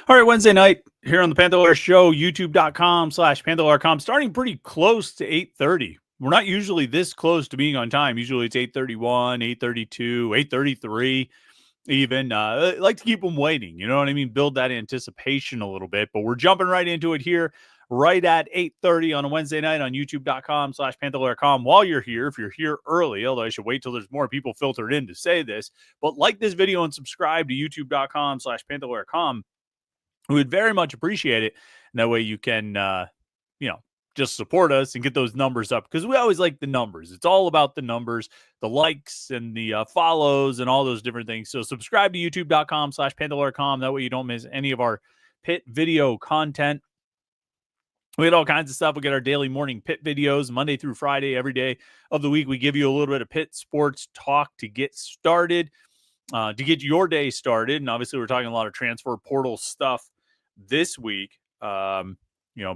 All right, Wednesday night here on the Panther-Lair Show, youtube.com/Panther-Lair.com, starting pretty close to 8:30. We're not usually this close to being on time. Usually it's 8:31, 8:32, 8:33 even. I like to keep them waiting. You know what I mean? Build that anticipation a little bit. But we're jumping right into it here, right at 8:30 on a Wednesday night on youtube.com/Panther-Lair.com. While you're here, if you're here early, although I should wait till there's more people filtered in to say this, but like this video and subscribe to youtube.com/Panther-Lair.com. We would very much appreciate it. And that way you can, just support us and get those numbers up, because we always like the numbers. It's all about the numbers, the likes and the follows and all those different things. So subscribe to youtube.com/Panther-Lair.com. That way you don't miss any of our Pitt video content. We get all kinds of stuff. We get our daily morning Pitt videos Monday through Friday, every day of the week. We give you a little bit of Pitt sports talk to get started, to get your day started. And obviously we're talking a lot of transfer portal stuff this week.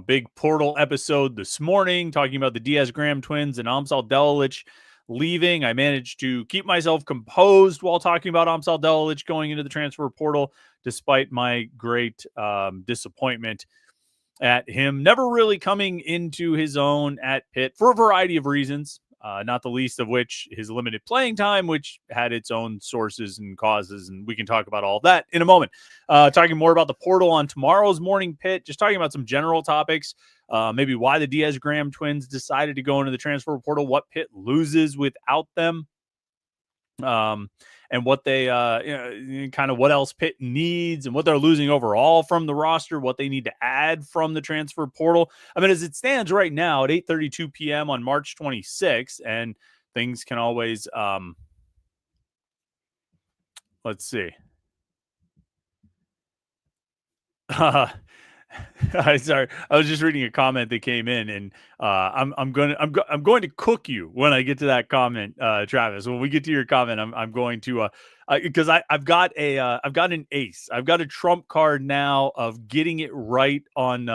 Big portal episode this morning, talking about the Diaz-Graham twins and Amsal Delilich leaving. I managed to keep myself composed while talking about Amsal Delilich going into the transfer portal, despite my great disappointment at him never really coming into his own at Pitt for a variety of reasons. Not the least of which his limited playing time, which had its own sources and causes, and we can talk about all that in a moment. Talking more about the portal on tomorrow's morning Pitt, just talking about some general topics, maybe why the Diaz-Graham twins decided to go into the transfer portal, what Pitt loses without them, and what they kind of what else Pitt needs and what they're losing overall from the roster, what they need to add from the transfer portal. I mean, as it stands right now at 8:32 p.m. on March 26th, and things can always let's see. Sorry, I was just reading a comment that came in, and I'm going to cook you when I get to that comment, Travis. When we get to your comment, I'm going to because I've got an ace. I've got a trump card now of getting it right on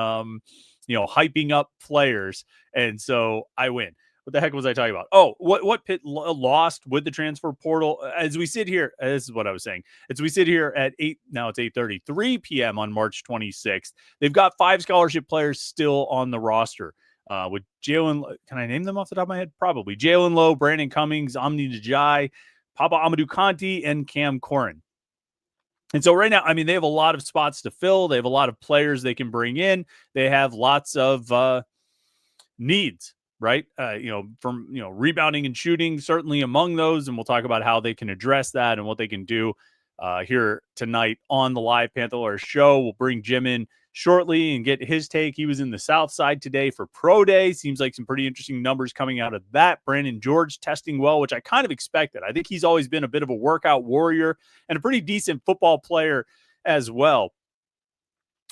hyping up players, and so I win. What the heck was I talking about? Oh, what Pitt lost with the transfer portal? As we sit here, this is what I was saying. As we sit here at 8, now it's 8:33 p.m. on March 26th. They've got 5 scholarship players still on the roster. With Jalen, can I name them off the top of my head? Probably. Jalen Lowe, Brandon Cummings, Amni Najai, Papa Amadou Kanti, and Cam Corrin. And so right now, I mean, they have a lot of spots to fill. They have a lot of players they can bring in. They have lots of needs. Right. From rebounding and shooting, certainly among those. And we'll talk about how they can address that and what they can do here tonight on the live Panther-Lair Show. We'll bring Jim in shortly and get his take. He was in the South Side today for Pro Day. Seems like some pretty interesting numbers coming out of that. Brandon George testing well, which I kind of expected. I think he's always been a bit of a workout warrior and a pretty decent football player as well.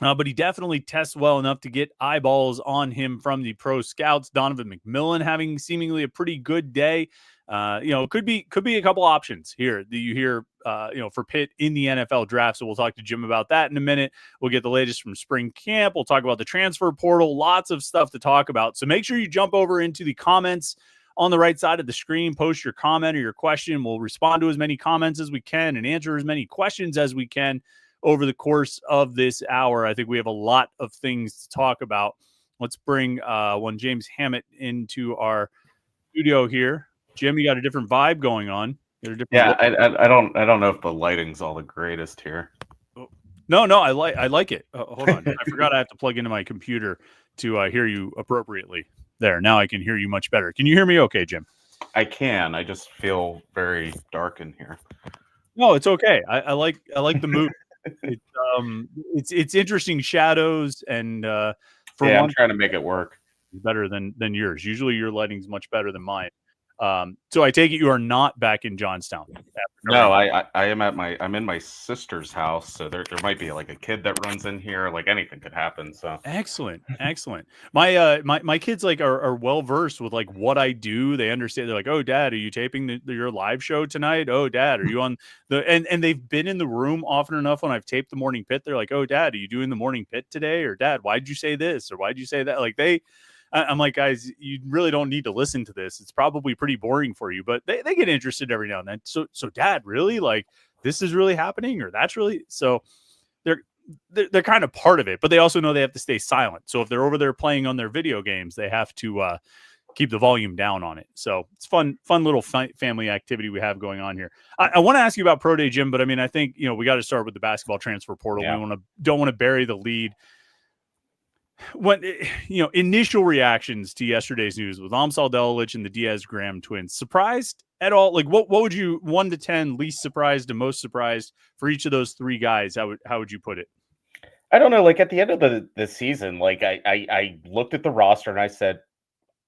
But he definitely tests well enough to get eyeballs on him from the pro scouts. Donovan McMillan having seemingly a pretty good day. Could be a couple options here that you hear, for Pitt in the NFL draft. So we'll talk to Jim about that in a minute. We'll get the latest from spring camp. We'll talk about the transfer portal. Lots of stuff to talk about. So make sure you jump over into the comments on the right side of the screen. Post your comment or your question. We'll respond to as many comments as we can and answer as many questions as we can over the course of this hour. I think we have a lot of things to talk about. Let's bring one James Hammett into our studio here. Jim, you got a different vibe going on. I don't know if the lighting's all the greatest here. No, I like it. Hold on, I forgot I have to plug into my computer to hear you appropriately. There, now I can hear you much better. Can you hear me okay, Jim? I can. I just feel very dark in here. No, it's okay. I like the mood. It's interesting shadows, and I'm trying to make it work better than yours. Usually your lighting's much better than mine. So I take it you are not back in Johnstown. No, I'm in my sister's house, so there might be like a kid that runs in here. Like anything could happen. So excellent. My kids are well versed with like what I do. They understand. They're like, "Oh, Dad, are you taping your live show tonight? Oh, Dad, are you on the?" And they've been in the room often enough when I've taped the morning Pit. They're like, "Oh, Dad, are you doing the morning Pit today?" Or "Dad, why'd you say this?" Or "Why'd you say that?" Like I'm like, guys, you really don't need to listen to this. It's probably pretty boring for you, but they get interested every now and then. So Dad, really? Like, this is really happening, or that's really so they're kind of part of it, but they also know they have to stay silent. So if they're over there playing on their video games, they have to keep the volume down on it. So it's fun little family activity we have going on here. I want to ask you about Pro Day, Jim, but I mean, I think, we got to start with the basketball transfer portal. Yeah. We don't want to bury the lead. When, initial reactions to yesterday's news with Amsal Delilich and the Diaz-Graham twins, surprised at all? Like, what would you, 1 to 10, least surprised to most surprised for each of those three guys? How would you put it? I don't know. Like at the end of the season, like I looked at the roster and I said,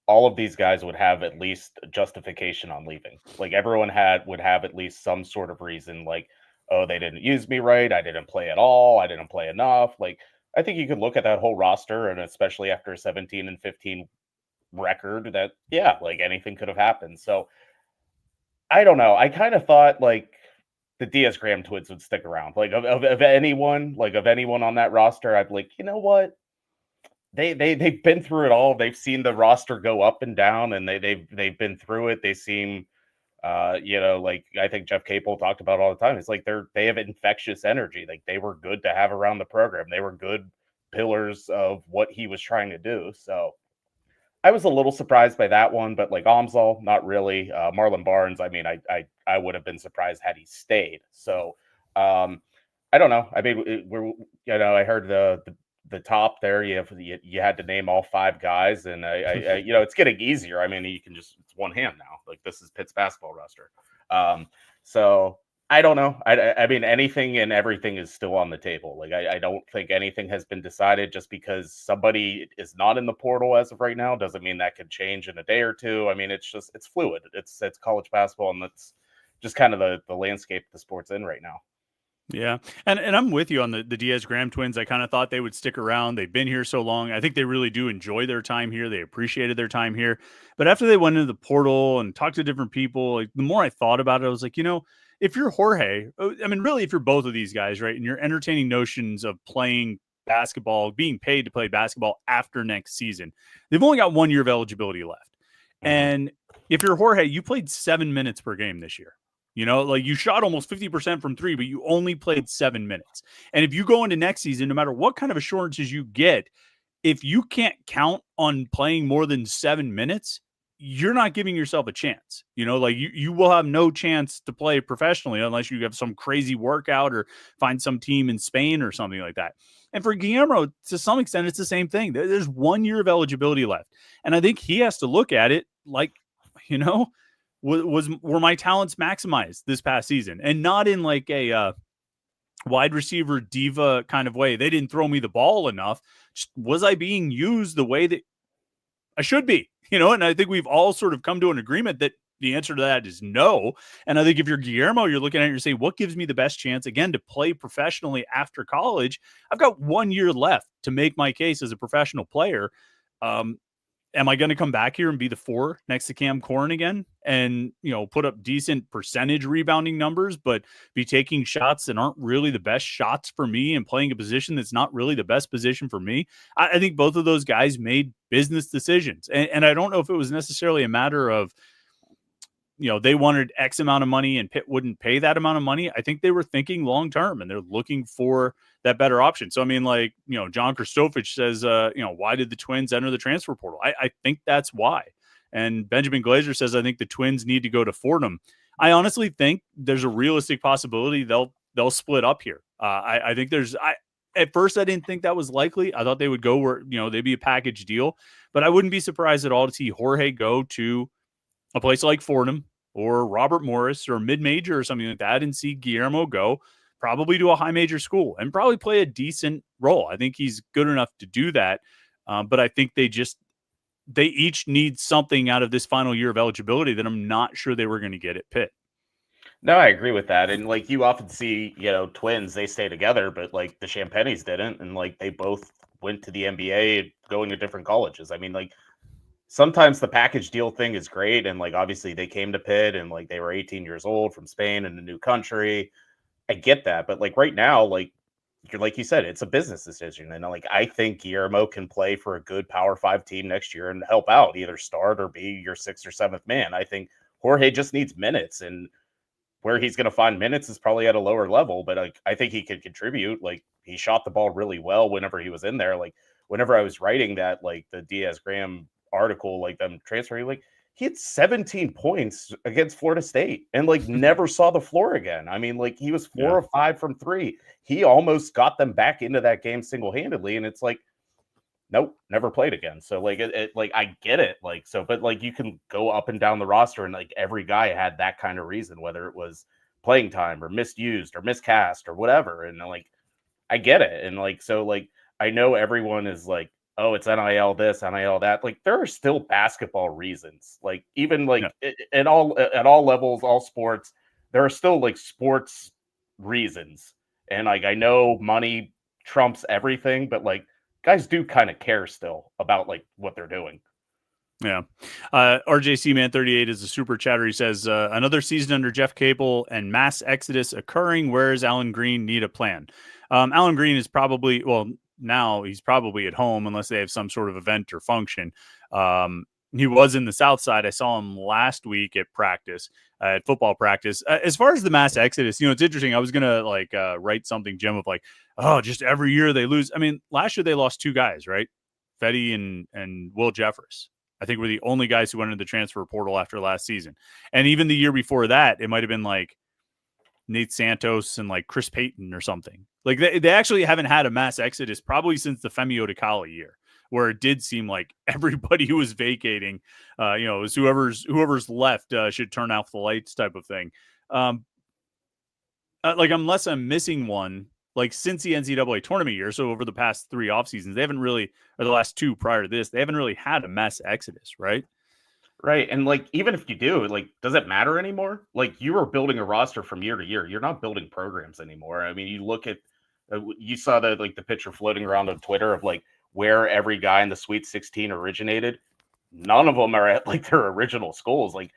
all of these guys would have at least justification on leaving. Like everyone would have at least some sort of reason, like, oh, they didn't use me right, I didn't play at all, I didn't play enough. Like I think you could look at that whole roster, and especially after a 17-15 record, that like anything could have happened. So I don't know. I kind of thought like the Diaz-Graham twins would stick around. Like of anyone, on that roster, I'd like, you know what? They've been through it all. They've seen the roster go up and down, and they've been through it. They seem, like I think Jeff Capel talked about all the time. It's like they have infectious energy. Like they were good to have around the program. They were good pillars of what he was trying to do. So I was a little surprised by that one, but like Amsal, not really. Marlon Barnes, I mean, I would have been surprised had he stayed. So I don't know. I mean, I heard the top there. You had to name all five guys, and I it's getting easier. I mean, it's one hand now. Like this is Pitt's basketball roster. So I don't know. I mean, anything and everything is still on the table. Like I don't think anything has been decided. Just because somebody is not in the portal as of right now doesn't mean that could change in a day or two. I mean, it's fluid. It's college basketball, and that's just kind of the landscape the sport's in right now. Yeah. And I'm with you on the Diaz-Graham twins. I kind of thought they would stick around. They've been here so long. I think they really do enjoy their time here. They appreciated their time here. But after they went into the portal and talked to different people, like, the more I thought about it, I was like, if you're Jorge, I mean, really, if you're both of these guys, right, and you're entertaining notions of playing basketball, being paid to play basketball after next season, they've only got 1 year of eligibility left. And if you're Jorge, you played 7 minutes per game this year. Like you shot almost 50% from three, but you only played 7 minutes. And if you go into next season, no matter what kind of assurances you get, if you can't count on playing more than 7 minutes, you're not giving yourself a chance. Like you will have no chance to play professionally unless you have some crazy workout or find some team in Spain or something like that. And for Guillermo, to some extent, it's the same thing. There's 1 year of eligibility left. And I think he has to look at it like, were my talents maximized this past season, and not in like a wide receiver diva kind of way. They didn't throw me the ball enough. Just, was I being used the way that I should be? And I think we've all sort of come to an agreement that the answer to that is no. And I think if you're Guillermo, you're looking at it and saying, what gives me the best chance, again, to play professionally after college? I've got 1 year left to make my case as a professional player. Am I going to come back here and be the 4 next to Cam Corn again and, put up decent percentage rebounding numbers, but be taking shots that aren't really the best shots for me and playing a position that's not really the best position for me? I think both of those guys made business decisions. And I don't know if it was necessarily a matter of, they wanted X amount of money and Pitt wouldn't pay that amount of money. I think they were thinking long-term and they're looking for that better option. So, I mean, like, John Kristofich says, why did the Twins enter the transfer portal? I think that's why. And Benjamin Glazer says, I think the Twins need to go to Fordham. I honestly think there's a realistic possibility they'll split up here. I think at first I didn't think that was likely. I thought they would go where, they'd be a package deal, but I wouldn't be surprised at all to see Jorge go to a place like Fordham or Robert Morris or mid-major or something like that, and see Guillermo go probably to a high major school and probably play a decent role. I think he's good enough to do that. But I think they each need something out of this final year of eligibility that I'm not sure they were going to get at Pitt. No, I agree with that. And like you often see, twins, they stay together, but like the Champagnes didn't. And like they both went to the NBA going to different colleges. I mean, like sometimes the package deal thing is great. And like, obviously they came to Pitt and like they were 18 years old from Spain in a new country. I get that. But like right now, like you said, it's a business decision. And like, I think Guillermo can play for a good Power 5 team next year and help out, either start or be your 6th or 7th man. I think Jorge just needs minutes. And where he's going to find minutes is probably at a lower level, but like, I think he could contribute. Like, he shot the ball really well whenever he was in there. Like, whenever I was writing that, like the Diaz Graham article, like them transferring, like he had 17 points against Florida State and like never saw the floor again. I mean, like he was 4 of 5 from three. He almost got them back into that game single handedly. And it's like, nope, never played again. So like like I get it. Like so, but like you can go up and down the roster and like every guy had that kind of reason, whether it was playing time or misused or miscast or whatever. And like I get it. And like so like I know everyone is like, oh, it's NIL this, NIL that. Like there are still basketball reasons. Like even like at all levels, all sports, there are still like sports reasons. And like I know money trumps everything, but like guys do kind of care still about like what they're doing. Yeah. RJC Man 38 is a super chatter. He says, another season under Jeff Capel and mass exodus occurring. Where is Alan Green? Need a plan. Alan Green is probably, well, now he's probably at home unless they have some sort of event or function. He was in the South Side. I saw him last week at practice, at football practice. As far as the mass exodus, it's interesting. I was going to like write something, Jim, of like, oh, just every year they lose. I mean, last year they lost two guys, right? Fetty and Will Jeffress. I think we're the only guys who went into the transfer portal after last season. And even the year before that, it might have been like Nate Santos and like Chris Payton or something. Like they actually haven't had a mass exodus probably since the Femi Odikali year, where it did seem like everybody who was vacating, was whoever's left should turn off the lights type of thing. Like unless I'm missing one, like since the NCAA tournament year, so over the past 3 off seasons, they haven't really, or the last 2 prior to this, they haven't really had a mass exodus, right? Right. And like, even if you do, like, does it matter anymore? Like, you are building a roster from year to year. You're not building programs anymore. I mean, you look at, you saw the picture floating around on Twitter of like where every guy in the Sweet 16 originated. None of them are at like their original schools. Like,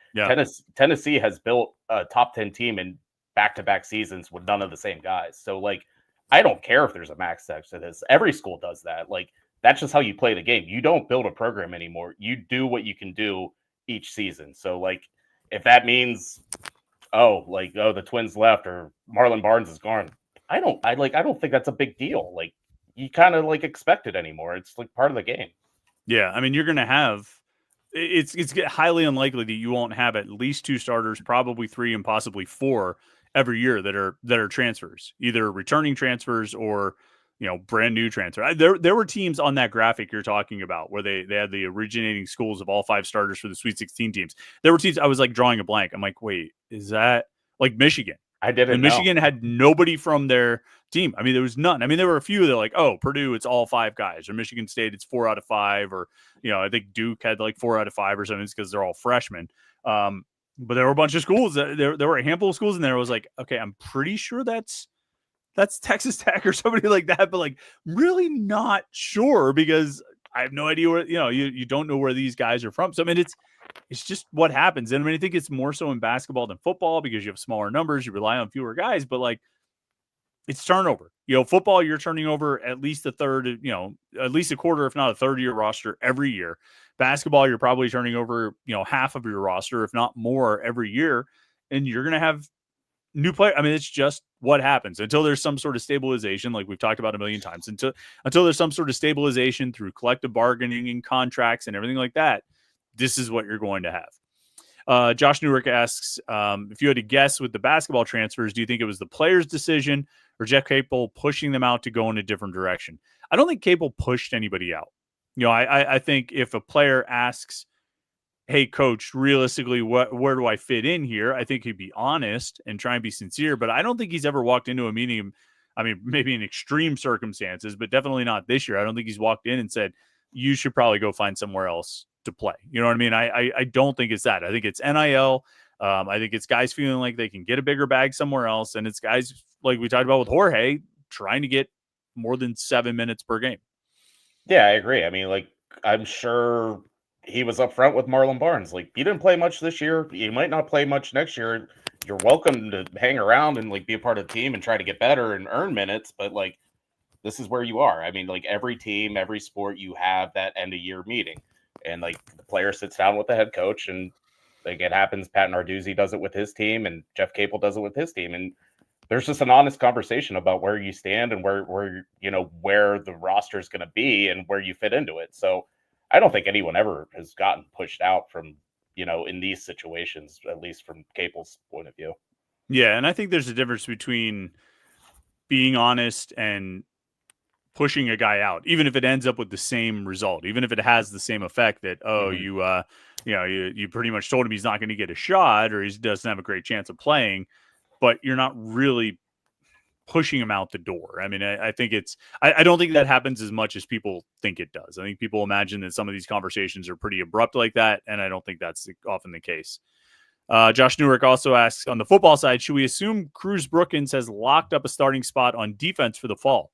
Tennessee has built a top 10 team in back-to-back seasons with none of the same guys. So like, I don't care if there's a max exodus. Every school does that. Like, that's just how you play the game. You don't build a program anymore. You do what you can do each season. So like, if that means, the Twins left or Marlon Barnes is gone, I don't think that's a big deal. Like, you kind of like expect it anymore. It's like part of the game. Yeah, I mean, you're going to have. It's highly unlikely that you won't have at least 2 starters, probably 3 and possibly 4 every year that are transfers, either returning transfers or brand new transfer. There were teams on that graphic you're talking about where they had the originating schools of all 5 starters for the Sweet 16 teams. There were teams I was like drawing a blank. I'm like, wait, is that like Michigan? I didn't And Michigan had nobody from their team. I mean, there was none. I mean, there were a few that like, oh, Purdue, it's all 5 guys, or Michigan State, it's 4 out of 5, or I think Duke had like 4 out of 5 or something because they're all freshmen. But there were a bunch of schools. There were a handful of schools in there. I was like, okay, I'm pretty sure that's Texas Tech or somebody like that, but like really not sure because I have no idea where you don't know where these guys are from. So I mean, it's just what happens. And I mean, I think it's more so in basketball than football because you have smaller numbers, you rely on fewer guys, but like it's turnover. Football, you're turning over at least a third, at least a quarter, if not a third of your roster every year. Basketball, you're probably turning over, half of your roster, if not more, every year. And you're going to have new player. I mean, it's just what happens until there's some sort of stabilization, like we've talked about a million times. Until there's some sort of stabilization through collective bargaining and contracts and everything like that, this is what you're going to have. Josh Newark asks, if you had to guess with the basketball transfers, do you think it was the player's decision or Jeff Capel pushing them out to go in a different direction? I don't think Capel pushed anybody out. I think if a player asks, hey, coach, realistically, where do I fit in here? I think he'd be honest and try and be sincere, but I don't think he's ever walked into a meeting. I mean, maybe in extreme circumstances, but definitely not this year. I don't think he's walked in and said, you should probably go find somewhere else to play. You know what I mean? I don't think it's that. I think it's NIL. I think it's guys feeling like they can get a bigger bag somewhere else. And it's guys like we talked about with Jorge trying to get more than 7 minutes per game. Yeah, I agree. I mean, like, I'm sure he was upfront with Marlon Barnes. Like, you didn't play much this year. You might not play much next year. You're welcome to hang around and like be a part of the team and try to get better and earn minutes. But like, this is where you are. I mean, like every team, every sport, you have that end of year meeting, and like the player sits down with the head coach and Like it happens. Pat Narduzzi does it with his team, and Jeff Capel does it with his team, and there's just an honest conversation about where you stand and where where the roster is going to be and where you fit into it. So I don't think anyone ever has gotten pushed out from in these situations, at least from Capel's point of view. Yeah, and I think there's a difference between being honest and pushing a guy out, even if it ends up with the same result, even if it has the same effect that, you pretty much told him he's not going to get a shot or he doesn't have a great chance of playing, but you're not really pushing him out the door. I mean, I think I don't think that happens as much as people think it does. I think people imagine that some of these conversations are pretty abrupt like that, and I don't think that's often the case. Josh Newark also asks, on the football side, should we assume Cruz Brookins has locked up a starting spot on defense for the fall?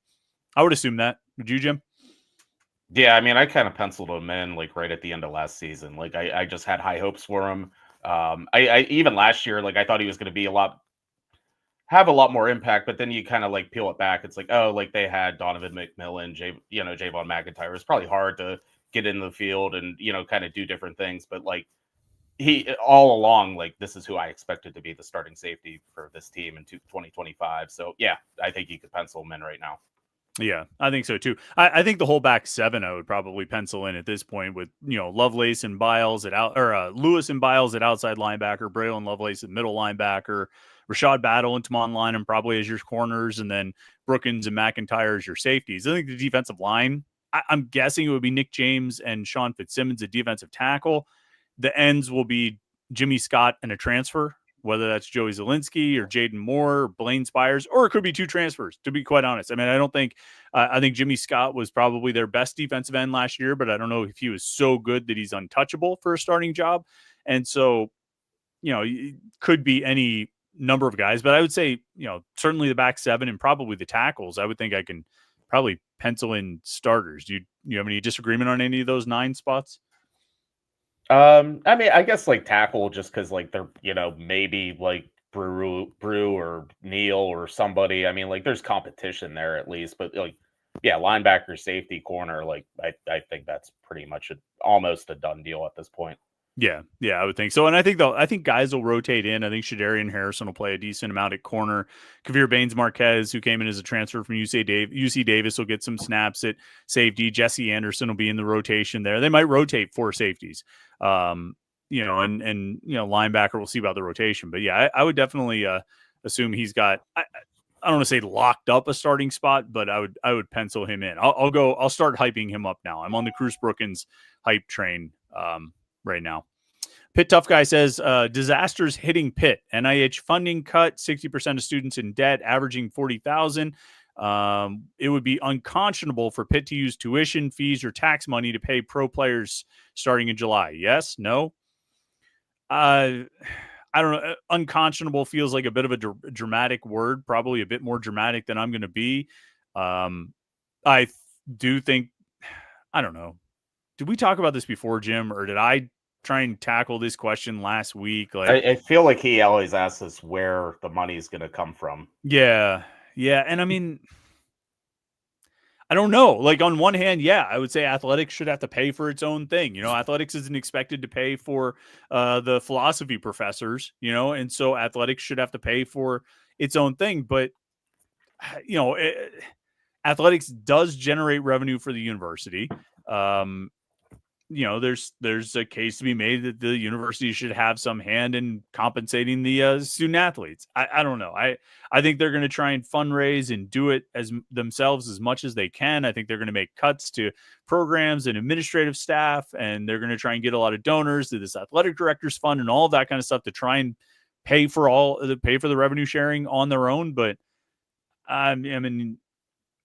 I would assume that. Would you, Jim? Yeah, I mean, I kind of penciled him in like right at the end of last season. Like I just had high hopes for him. I even last year, like I thought he was going to be have a lot more impact, but then you kind of like peel it back. It's like, oh, like they had Donovan McMillan, Javon McIntyre. It's probably hard to get in the field and kind of do different things, but like he all along, like this is who I expected to be the starting safety for this team in 2025. So yeah, I think you could pencil him in right now. Yeah, I think so too. I think the whole back seven I would probably pencil in at this point with Lovelace and Biles at out or Lewis and Biles at outside linebacker, Braylon Lovelace at middle linebacker, Rashad Battle and Tamon Lynam probably as your corners, and then Brookins and McIntyre as your safeties. I think the defensive line, I'm guessing it would be Nick James and Sean Fitzsimmons at defensive tackle. The ends will be Jimmy Scott and a transfer, whether that's Joey Zielinski or Jaden Moore, or Blaine Spires, or it could be two transfers, to be quite honest. I mean, I think Jimmy Scott was probably their best defensive end last year, but I don't know if he was so good that he's untouchable for a starting job. And so, it could be any number of guys, but I would say, certainly the back seven and probably the tackles, I would think I can probably pencil in starters. Do you have any disagreement on any of those 9 spots? I mean, I guess like tackle just because like they're maybe like Brew or Neal or somebody. I mean, like there's competition there at least, but like yeah, linebacker, safety, corner, like I think that's pretty much almost a done deal at this point. Yeah, I would think so. And I think guys will rotate in. I think Shadarian Harrison will play a decent amount at corner. Kavir Baines Marquez, who came in as a transfer from UC Davis, will get some snaps at safety. Jesse Anderson will be in the rotation there. They might rotate 4 safeties. And linebacker, we'll see about the rotation. But yeah, I would definitely assume he's got I don't want to say locked up a starting spot, but I would pencil him in. I'll start hyping him up now. I'm on the Cruz Brookins hype train right now. Pitt Tough Guy says, disasters hitting Pitt. NIH funding cut, 60% of students in debt, averaging $40,000. It would be unconscionable for Pitt to use tuition, fees, or tax money to pay pro players starting in July. Yes? No? I don't know. Unconscionable feels like a bit of a dramatic word, probably a bit more dramatic than I'm going to be. I do think, I don't know. Did we talk about this before, Jim, or did I try and tackle this question last week? Like, I feel like he always asks us where the money is going to come from. Yeah. And I mean, I don't know. Like on one hand, yeah, I would say athletics should have to pay for its own thing. Athletics isn't expected to pay for the philosophy professors, and so athletics should have to pay for its own thing. But, athletics does generate revenue for the university. There's a case to be made that the university should have some hand in compensating the student athletes. I don't know. I think they're going to try and fundraise and do it as themselves as much as they can. I think they're going to make cuts to programs and administrative staff, and they're going to try and get a lot of donors to this athletic directors fund and all of that kind of stuff to try and pay for the revenue sharing on their own. But I mean,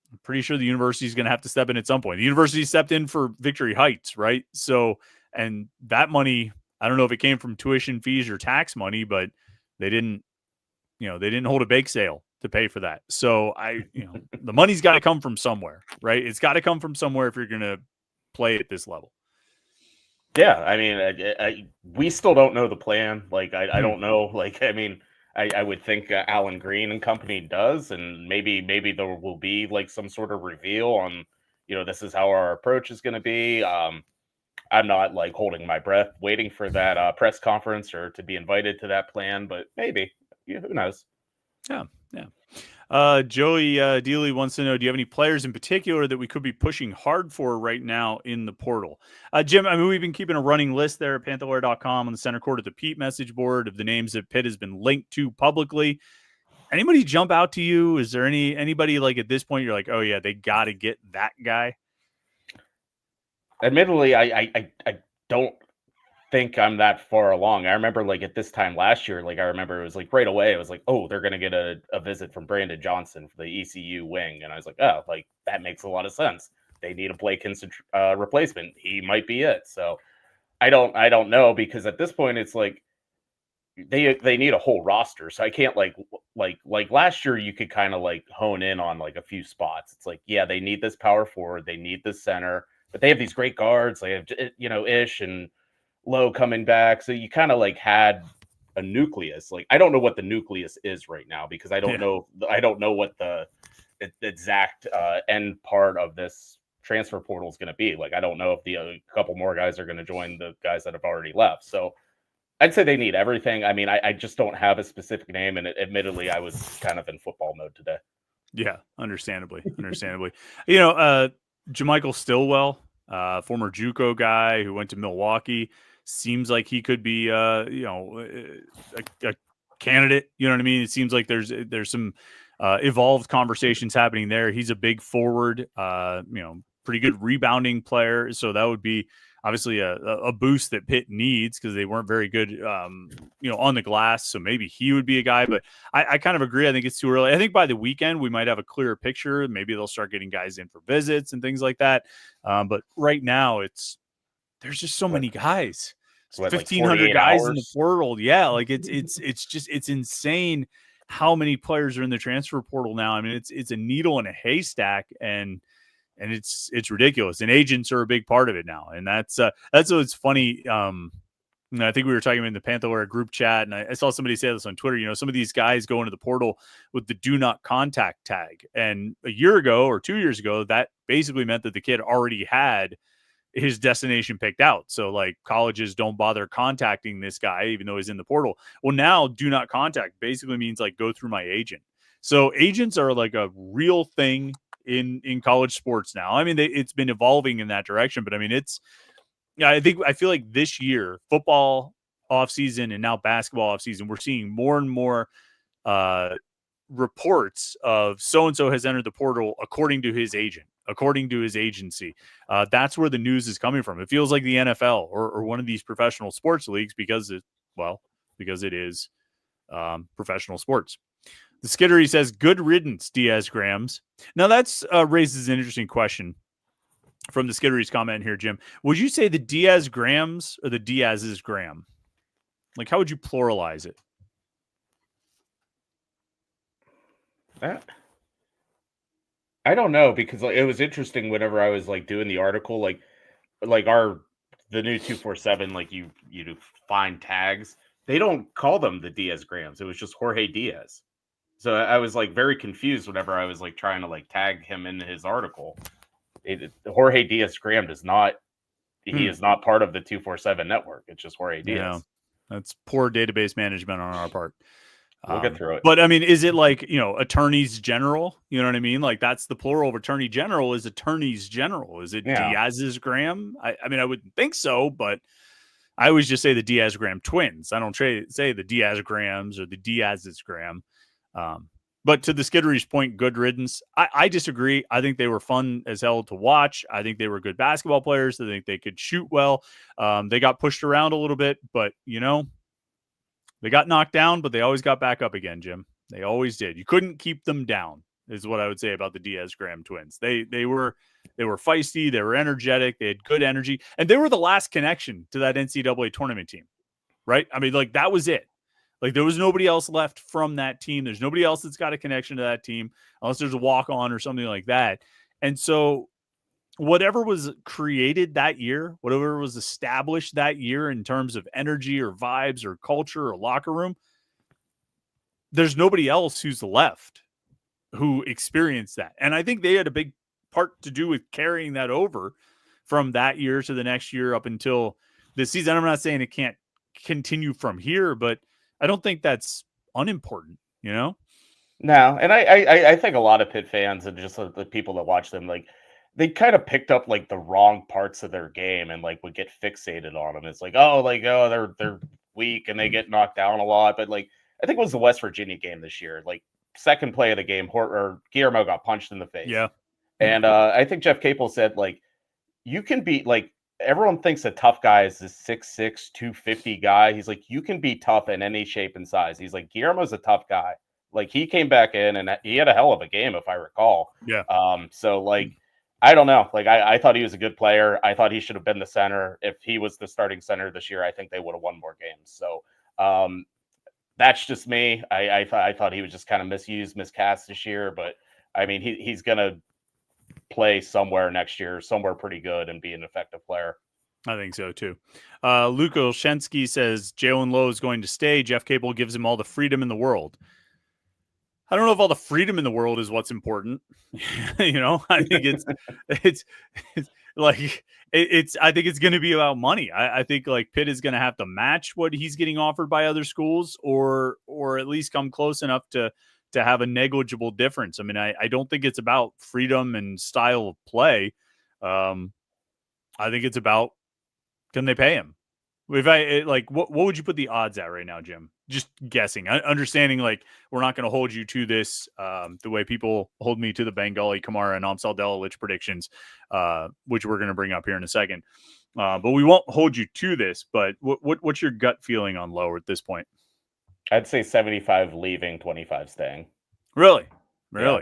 I'm pretty sure the university is going to have to step in at some point. The university stepped in for Victory Heights, right? So, and that money, I don't know if it came from tuition fees or tax money, but they didn't hold a bake sale to pay for that. So the money's got to come from somewhere, right? It's got to come from somewhere if you're going to play at this level. Yeah. I mean, we still don't know the plan. Like, I don't know. Like, I mean, I would think Alan Green and company does, and maybe there will be like some sort of reveal on, this is how our approach is going to be. I'm not like holding my breath, waiting for that press conference or to be invited to that plan, but maybe. Yeah, who knows? Yeah, yeah. Joey Dealey wants to know, do you have any players in particular that we could be pushing hard for right now in the portal? Jim, I mean, we've been keeping a running list there at Panther-Lair.com on the center court of the Pete message board of the names that Pitt has been linked to publicly. Anybody jump out to you? Is there anybody like at this point you're like, oh yeah, they got to get that guy? Admittedly, I don't think I'm that far along. I remember like at this time last year, like I remember it was like right away, it was like, oh, they're gonna get a visit from Brandon Johnson for the ECU wing. And I was like, oh, like that makes a lot of sense. They need a Blake Hinson replacement. He might be it. So I don't know, because at this point it's like they need a whole roster. So I can't like last year you could kind of like hone in on like a few spots. It's like, yeah, they need this power forward, they need this center, but they have these great guards. They have, Ish and Low coming back. So you kind of like had a nucleus. Like I don't know what the nucleus is right now, because I don't know what the exact end part of this transfer portal is going to be. Like I don't know if the couple more guys are going to join the guys that have already left. So I'd say they need everything. I mean, I just don't have a specific name, and admittedly, I was kind of in football mode today. Yeah, understandably. You know, Jamichael Stillwell, former JUCO guy who went to Milwaukee, seems like he could be, a candidate. You know what I mean? It seems like there's some evolved conversations happening there. He's a big forward, pretty good rebounding player. So that would be obviously a boost that Pitt needs, because they weren't very good, on the glass. So maybe he would be a guy, but I kind of agree. I think it's too early. I think by the weekend we might have a clearer picture. Maybe they'll start getting guys in for visits and things like that. But right now there's just so many guys. What, like 1,500 48 guys in the hours? portal. Yeah, like it's insane how many players are in the transfer portal now. I mean, it's a needle in a haystack, and it's ridiculous. And agents are a big part of it now, and that's what's funny. I think we were talking in the Panther-Lair group chat, and I saw somebody say this on Twitter. You know, some of these guys go into the portal with the "do not contact" tag, and a year ago or 2 years ago, that basically meant that the kid already had his destination picked out. So like colleges don't bother contacting this guy, even though he's in the portal. Well, now "do not contact" basically means like go through my agent. So agents are like a real thing in college sports now. I mean, it's been evolving in that direction, but I mean, I feel like this year, football offseason and now basketball offseason, we're seeing more and more reports of so-and-so has entered the portal according to his agent, according to his agency. That's where the news is coming from. It feels like the NFL or one of these professional sports leagues, because it is professional sports. The Skittery says, good riddance, Diaz Grams. Now that's raises an interesting question from the Skittery's comment here, Jim. Would you say the Diaz Grams or the Diaz's Graham? Like, how would you pluralize it? I don't know, because like, it was interesting whenever I was like doing the article, like the new 247, like you find tags. They don't call them the Diaz Grams. It was just Jorge Diaz. So I was like very confused whenever I was like trying to like tag him in his article. Jorge Diaz Graham does not. He is not part of the 247 network. It's just Jorge Diaz. Yeah, that's poor database management on our part. We'll get through it. But I mean, is it like, attorneys general? You know what I mean? Like that's the plural of attorney general is attorneys general. Is it Diaz's Graham? I mean, I wouldn't think so, but I always just say the Diaz Graham twins. I don't say the Diaz Grahams or the Diaz's Graham. But to the Skittery's point, good riddance. I disagree. I think they were fun as hell to watch. I think they were good basketball players. I think they could shoot well. They got pushed around a little bit, but they got knocked down, but they always got back up again, Jim. They always did. You couldn't keep them down, is what I would say about the Diaz Graham twins. They were feisty. They were energetic. They had good energy, and they were the last connection to that NCAA tournament team, right? I mean, like that was it. Like there was nobody else left from that team. There's nobody else that's got a connection to that team unless there's a walk-on or something like that. And so whatever was created that year, whatever was established that year in terms of energy or vibes or culture or locker room, there's nobody else who's left who experienced that. And I think they had a big part to do with carrying that over from that year to the next year up until this season. I'm not saying it can't continue from here, but I don't think that's unimportant, you know? No, and I think a lot of Pitt fans and just the people that watch them, like, they kind of picked up like the wrong parts of their game and like would get fixated on them. It's like, they're weak and they get knocked down a lot. But like I think it was the West Virginia game this year. Like second play of the game, or Guillermo got punched in the face. Yeah. And I think Jeff Capel said like you can be like everyone thinks a tough guy is this 6'6", 250 guy. He's like, you can be tough in any shape and size. He's like, Guillermo's a tough guy. Like he came back in and he had a hell of a game, if I recall. Yeah. So like, I don't know. Like I thought he was a good player. I thought he should have been the center. If he was the starting center this year, I think they would have won more games. So that's just me. I thought he was just kind of miscast this year, but I mean, he's going to play somewhere next year, somewhere pretty good and be an effective player. I think so too. Luke Olszewski says Jalen Lowe is going to stay. Jeff Capel gives him all the freedom in the world. I don't know if all the freedom in the world is what's important. You know, I think it's like I think it's going to be about money. I think like Pitt is going to have to match what he's getting offered by other schools, or at least come close enough to have a negligible difference. I mean, I don't think it's about freedom and style of play. I think it's about, can they pay him? What would you put the odds at right now, Jim? Just guessing, understanding like we're not going to hold you to this the way people hold me to the Bengali Kamara and Amsal Delilich predictions, which we're going to bring up here in a second. But we won't hold you to this. But what's your gut feeling on Lowe at this point? I'd say 75 leaving, 25 staying. Really? Yeah.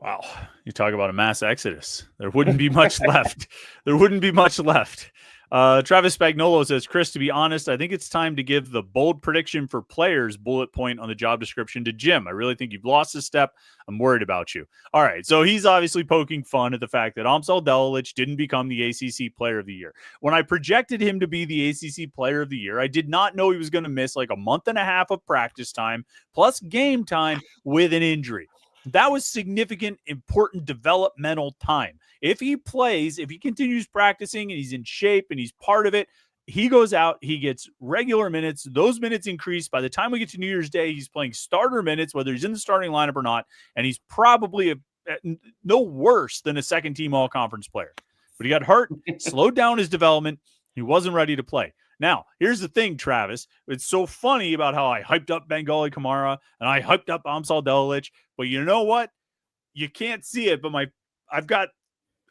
Wow. You talk about a mass exodus. There wouldn't be much left. There wouldn't be much left. Travis Spagnolo says, Chris, to be honest, I think it's time to give the bold prediction for players bullet point on the job description to Jim. I really think you've lost a step. I'm worried about you. All right. So he's obviously poking fun at the fact that Amsal Delilich didn't become the ACC Player of the Year. When I projected him to be the ACC Player of the Year, I did not know he was going to miss like a month and a half of practice time plus game time with an injury. That was significant, important developmental time. If he plays, if he continues practicing and he's in shape and he's part of it, he goes out, he gets regular minutes. Those minutes increase. By the time we get to New Year's Day, he's playing starter minutes, whether he's in the starting lineup or not, and he's probably no worse than a second-team all-conference player. But he got hurt, slowed down his development. He wasn't ready to play. Now, here's the thing, Travis. It's so funny about how I hyped up Bengali Kamara and I hyped up Amsal Delilich, but you know what? You can't see it, but I've got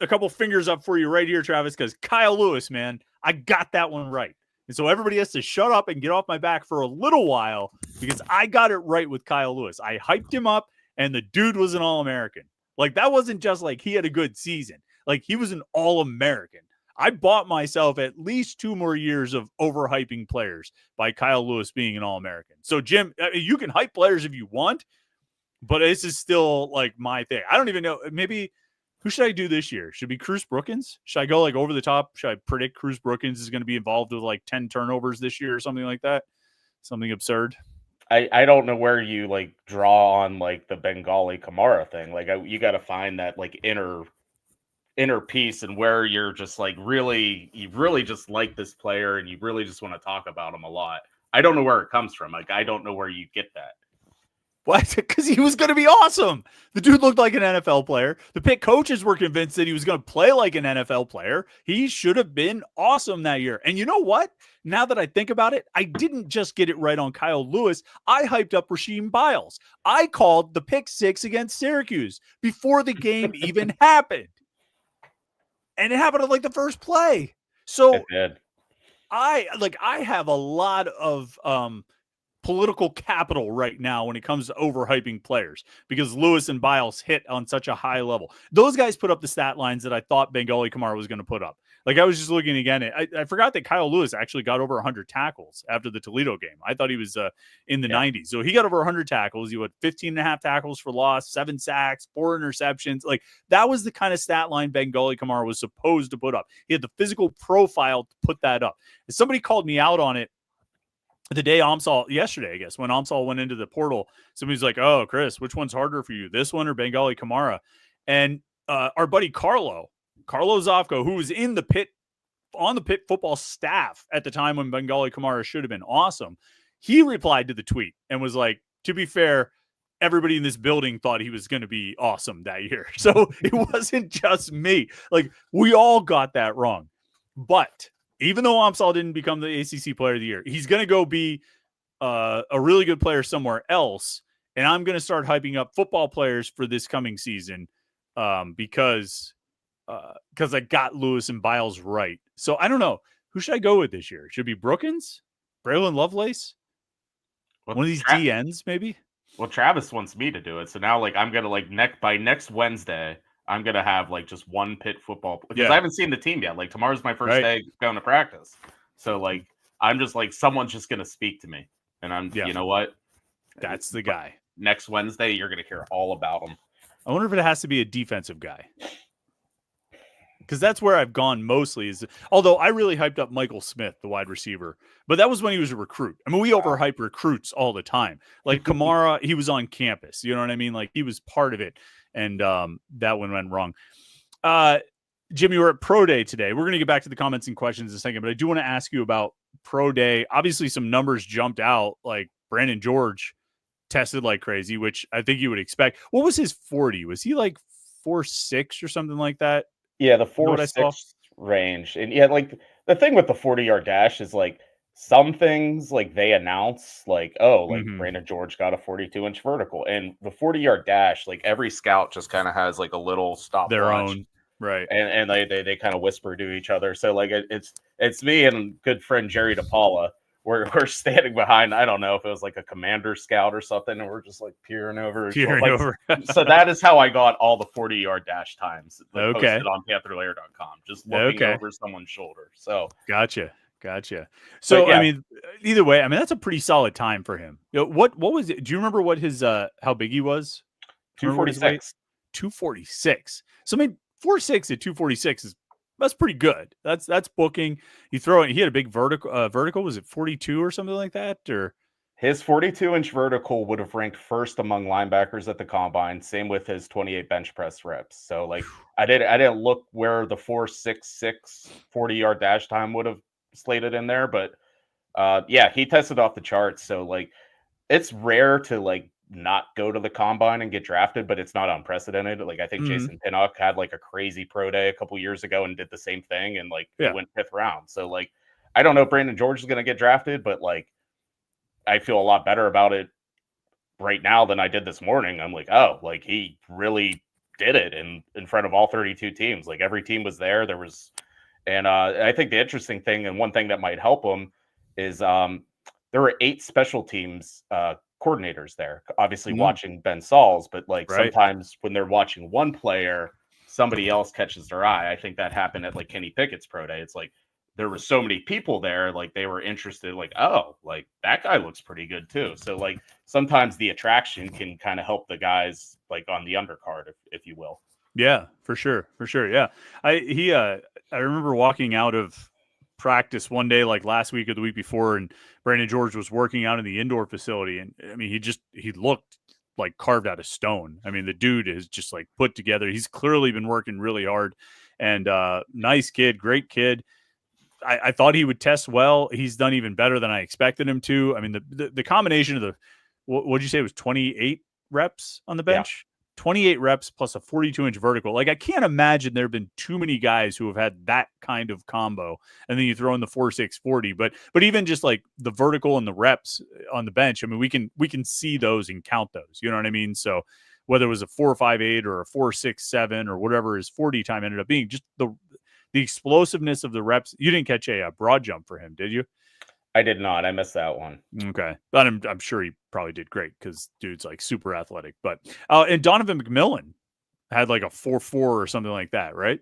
a couple fingers up for you right here, Travis, because Kyle Lewis, man, I got that one right. And so everybody has to shut up and get off my back for a little while because I got it right with Kyle Lewis. I hyped him up, and the dude was an All-American. Like, that wasn't just like he had a good season. Like, he was an All-American. I bought myself at least 2 more years of overhyping players by Kyle Lewis being an All-American. So, Jim, you can hype players if you want, but this is still like my thing. I don't even know. Maybe who should I do this year? Should it be Cruz Brookins? Should I go like over the top? Should I predict Cruz Brookins is going to be involved with like 10 turnovers this year or something like that? Something absurd. I don't know where you like draw on like the Bengali Kamara thing. Like you got to find that like inner piece and where you're just like you really just like this player and you really just want to talk about him a lot. I don't know where it comes from. Like I don't know where you get that. What? Because he was going to be awesome. The dude looked like an NFL player. The Pitt coaches were convinced that he was going to play like an NFL player. He should have been awesome that year. And you know what? Now that I think about it, I didn't just get it right on Kyle Lewis. I hyped up Rasheem Biles. I called the pick 6 against Syracuse before the game even happened. And it happened at like the first play. So I have a lot of political capital right now when it comes to overhyping players because Lewis and Biles hit on such a high level. Those guys put up the stat lines that I thought Bengali Kamara was going to put up. Like I was just looking again. I forgot that Kyle Lewis actually got over 100 tackles after the Toledo game. I thought he was in the 90s. So he got over 100 tackles. He had 15 and a half tackles for loss, 7 sacks, 4 interceptions. Like that was the kind of stat line Bengali Kamara was supposed to put up. He had the physical profile to put that up. And somebody called me out on it the day yesterday, I guess, when Amsal went into the portal. Somebody's like, oh, Chris, which one's harder for you, this one or Bengali Kamara? And our buddy Carlo Carlos Zofko, who was in the Pitt on the Pitt football staff at the time when Bengali Kamara should have been awesome, he replied to the tweet and was like, to be fair, everybody in this building thought he was going to be awesome that year. So it wasn't just me. Like, we all got that wrong. But even though Amsal didn't become the ACC player of the year, he's going to go be a really good player somewhere else. And I'm going to start hyping up football players for this coming season because I got Lewis and Biles right. So I don't know. Who should I go with this year? Should it be Brookins? Braylon Lovelace? Well, One of these DNs, maybe? Well, Travis wants me to do it. So now, like, I'm going to, like, by next Wednesday, I'm going to have, like, just one Pitt football. Because I haven't seen the team yet. Like, tomorrow's my first day going to practice. So, like, I'm just, like, someone's just going to speak to me. And you know what? That's the guy. Next Wednesday, you're going to hear all about him. I wonder if it has to be a defensive guy. Because that's where I've gone mostly. Although I really hyped up Michael Smith, the wide receiver. But that was when he was a recruit. I mean, we overhype recruits all the time. Like Kamara, he was on campus. You know what I mean? Like, he was part of it. And that one went wrong. Jimmy, we're at Pro Day today. We're going to get back to the comments and questions in a second. But I do want to ask you about Pro Day. Obviously, some numbers jumped out. Like, Brandon George tested like crazy, which I think you would expect. What was his 40? Was he like 4.6 or something like that? Yeah, the 4.6 range. And yeah, like the thing with the 40-yard dash is like some things like they announce like, oh, like Brandon George got a 42-inch vertical. And the 40-yard dash, like every scout just kind of has like a little stopwatch. Their own. Right. And they kind of whisper to each other. So like it's me and good friend Jerry DePaula. We're standing behind, I don't know if it was like a commander scout or something, and we're just like peering over. So that is how I got all the 40-yard dash times posted on Panther-Lair.com, just looking over someone's shoulder. So Gotcha. So I mean, either way, I mean that's a pretty solid time for him. You know, what was it? Do you remember what his how big he was? 246. 246. So I mean, 4.6 at 246 that's pretty good. That's booking. You throw it. He had a big vertical. Was it 42 or something like that? Or his 42-inch vertical would have ranked first among linebackers at the combine. Same with his 28 bench press reps. So like I didn't look where the 4.66 40-yard dash time would have slated in there, but yeah, he tested off the charts. So like it's rare to like not go to the combine and get drafted, but it's not unprecedented. Like I think Jason Pinnock had like a crazy pro day a couple years ago and did the same thing and like he went 5th round. So like I don't know if Brandon George is going to get drafted, but like I feel a lot better about it right now than I did this morning. I'm like, oh, like he really did it in front of all 32 teams. Like every team was there. There was, and I think the interesting thing and one thing that might help him is there were 8 special teams coordinators there, obviously watching Ben Sauls, but like sometimes when they're watching one player, somebody else catches their eye. I think that happened at like Kenny Pickett's pro day. It's like there were so many people there, like they were interested, like, oh, like that guy looks pretty good too. So like sometimes the attraction can kind of help the guys like on the undercard, if you will. Yeah, for sure. Yeah. I remember walking out of practice one day, like last week or the week before, and Brandon George was working out in the indoor facility. And I mean, he looked like carved out of stone. I mean, the dude is just like put together. He's clearly been working really hard and nice kid, great kid. I thought he would test well. He's done even better than I expected him to. I mean, the combination of what'd you say it was 28 reps on the bench? 28 reps plus a 42-inch vertical. Like, I can't imagine there have been too many guys who have had that kind of combo. And then you throw in the 4.6 40. But even just like the vertical and the reps on the bench, I mean, we can see those and count those. You know what I mean? So whether it was a 4.58 or a 4.67 or whatever his 40 time ended up being, just the explosiveness of the reps. You didn't catch a broad jump for him, did you? I did not. I missed that one. Okay. But I'm sure he probably did great because dude's like super athletic. But and Donovan McMillan had like a 4.4 or something like that, right?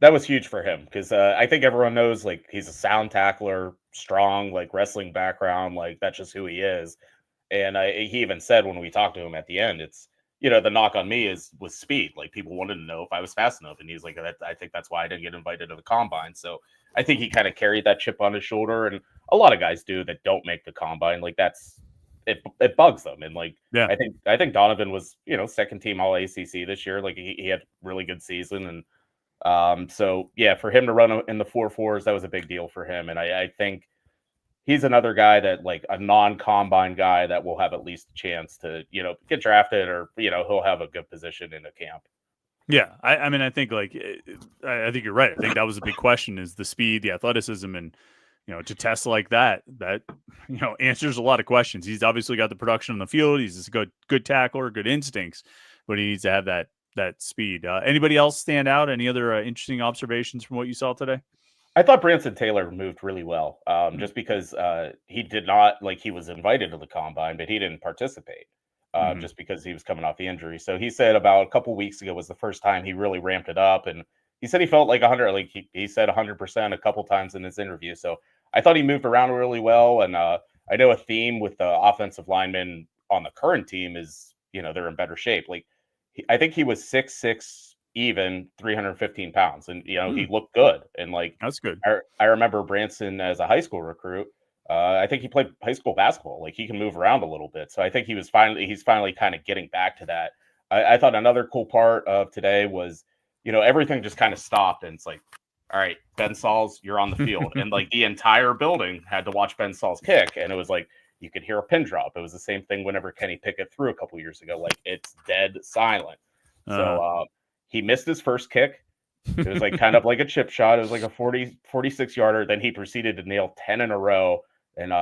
That was huge for him because I think everyone knows like he's a sound tackler, strong, like wrestling background. Like that's just who he is. And he even said when we talked to him at the end, it's, you know, the knock on me was speed. Like people wanted to know if I was fast enough. And he's like, I think that's why I didn't get invited to the combine. So I think he kind of carried that chip on his shoulder. And a lot of guys do that don't make the combine. Like it bugs them. And like, I think Donovan was, you know, second team all ACC this year. Like he had really good season. And So yeah, for him to run in the 4.4s, that was a big deal for him. And I think he's another guy that, like, a non-combine guy that will have at least a chance to, get drafted, or, he'll have a good position in a camp. Yeah, I mean, I think like I think you're right. I think that was a big question: is the speed, the athleticism, and to test like that answers a lot of questions. He's obviously got the production on the field. He's a good tackler, good instincts, but he needs to have that speed. Anybody else stand out? Any other interesting observations from what you saw today? I thought Branson Taylor moved really well, Mm. just because he did not, like, he was invited to the combine, but he didn't participate, Mm-hmm. just because he was coming off the injury. So he said about a couple weeks ago was the first time he really ramped it up, and he said he felt like 100, like he said 100% a couple times in his interview. So I thought he moved around really well, and I know a theme with the offensive linemen on the current team is, they're in better shape. Like, I think he was 6'6", even 315 pounds, and he Mm, looked good. And, like, that's good. I remember Branson as a high school recruit. I think he played high school basketball. Like, he can move around a little bit. So I think he's finally kind of getting back to that. I thought another cool part of today was, everything just kind of stopped, and it's like, all right, Ben Sauls, you're on the field, and, like, the entire building had to watch Ben Sauls kick, and it was like you could hear a pin drop. It was the same thing whenever Kenny Pickett threw a couple years ago. Like, it's dead silent. So Uh, he missed his first kick. It was like kind of like a chip shot. It was like a 46 yarder. Then he proceeded to nail 10 in a row. And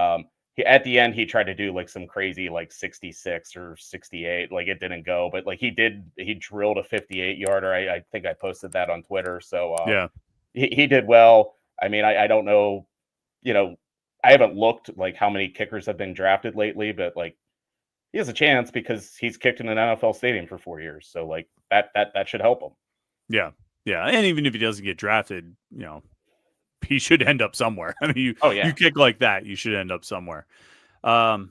at the end, he tried to do like some crazy, like 66 or 68. Like, it didn't go, but like he drilled a 58 yarder. I think I posted that on Twitter. So yeah, he did well. I mean, I don't know, you know, I haven't looked like how many kickers have been drafted lately, but like, he has a chance because he's kicked in an NFL stadium for 4 years. So like that should help him. yeah, yeah. And even if he doesn't get drafted, he should end up somewhere. I mean, Oh you yeah. kick like that, you should end up somewhere. All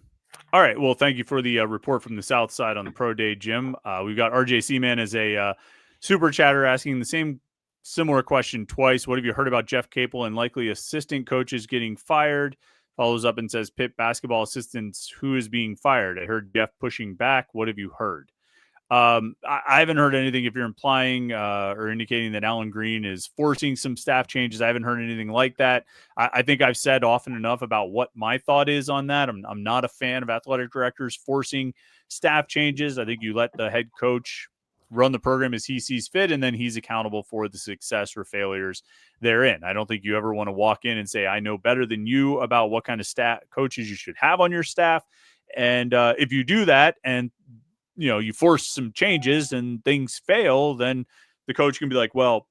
right. Well, thank you for the report from the South Side on the pro day, Jim. We've got RJ Seaman as a super chatter asking the similar question twice. What have you heard about Jeff Capel and likely assistant coaches getting fired? Follows up and says, Pitt basketball assistants, who is being fired? I heard Jeff pushing back. What have you heard? I haven't heard anything. If you're implying or indicating that Alan Green is forcing some staff changes, I haven't heard anything like that. I think I've said often enough about what my thought is on that. I'm not a fan of athletic directors forcing staff changes. I think you let the head coach run the program as he sees fit, and then he's accountable for the success or failures therein. I don't think you ever want to walk in and say, I know better than you about what kind of staff coaches you should have on your staff. And if you do that and you force some changes and things fail, then the coach can be like, well,